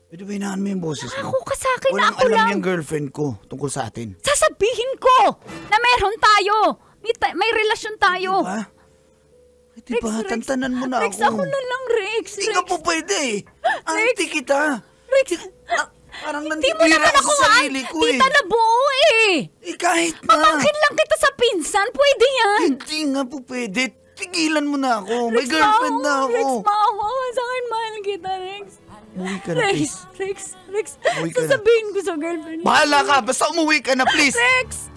Pwede ba hinaan mo yung boses Nangako mo? ka sa akin na Walang ako alam lang. yung girlfriend ko tungkol sa atin. Sasabihin ko na meron tayo. May relasyon tayo. Diba? Ay, diba? Tantanan mo na Rex, ako. ako na lang, Rex. Hindi ka po pwede eh. Auntie kita. Rex, Parang hindi mo nanditira naman ako ako sa sarili ko eh. tita na buo eh. Kahit na. Pamangkin lang kita sa pinsan. Pwede yan. Hindi nga po pwede. Tigilan mo na ako. May Rex, girlfriend na ako. Rex, maawa ka sa akin. Mahal kita, Rex. Umuwi ka na, please. Rex, Umuwi ka na. sasabihin ko sa girlfriend. Bahala ka. Basta umuwi ka na, please. Rex!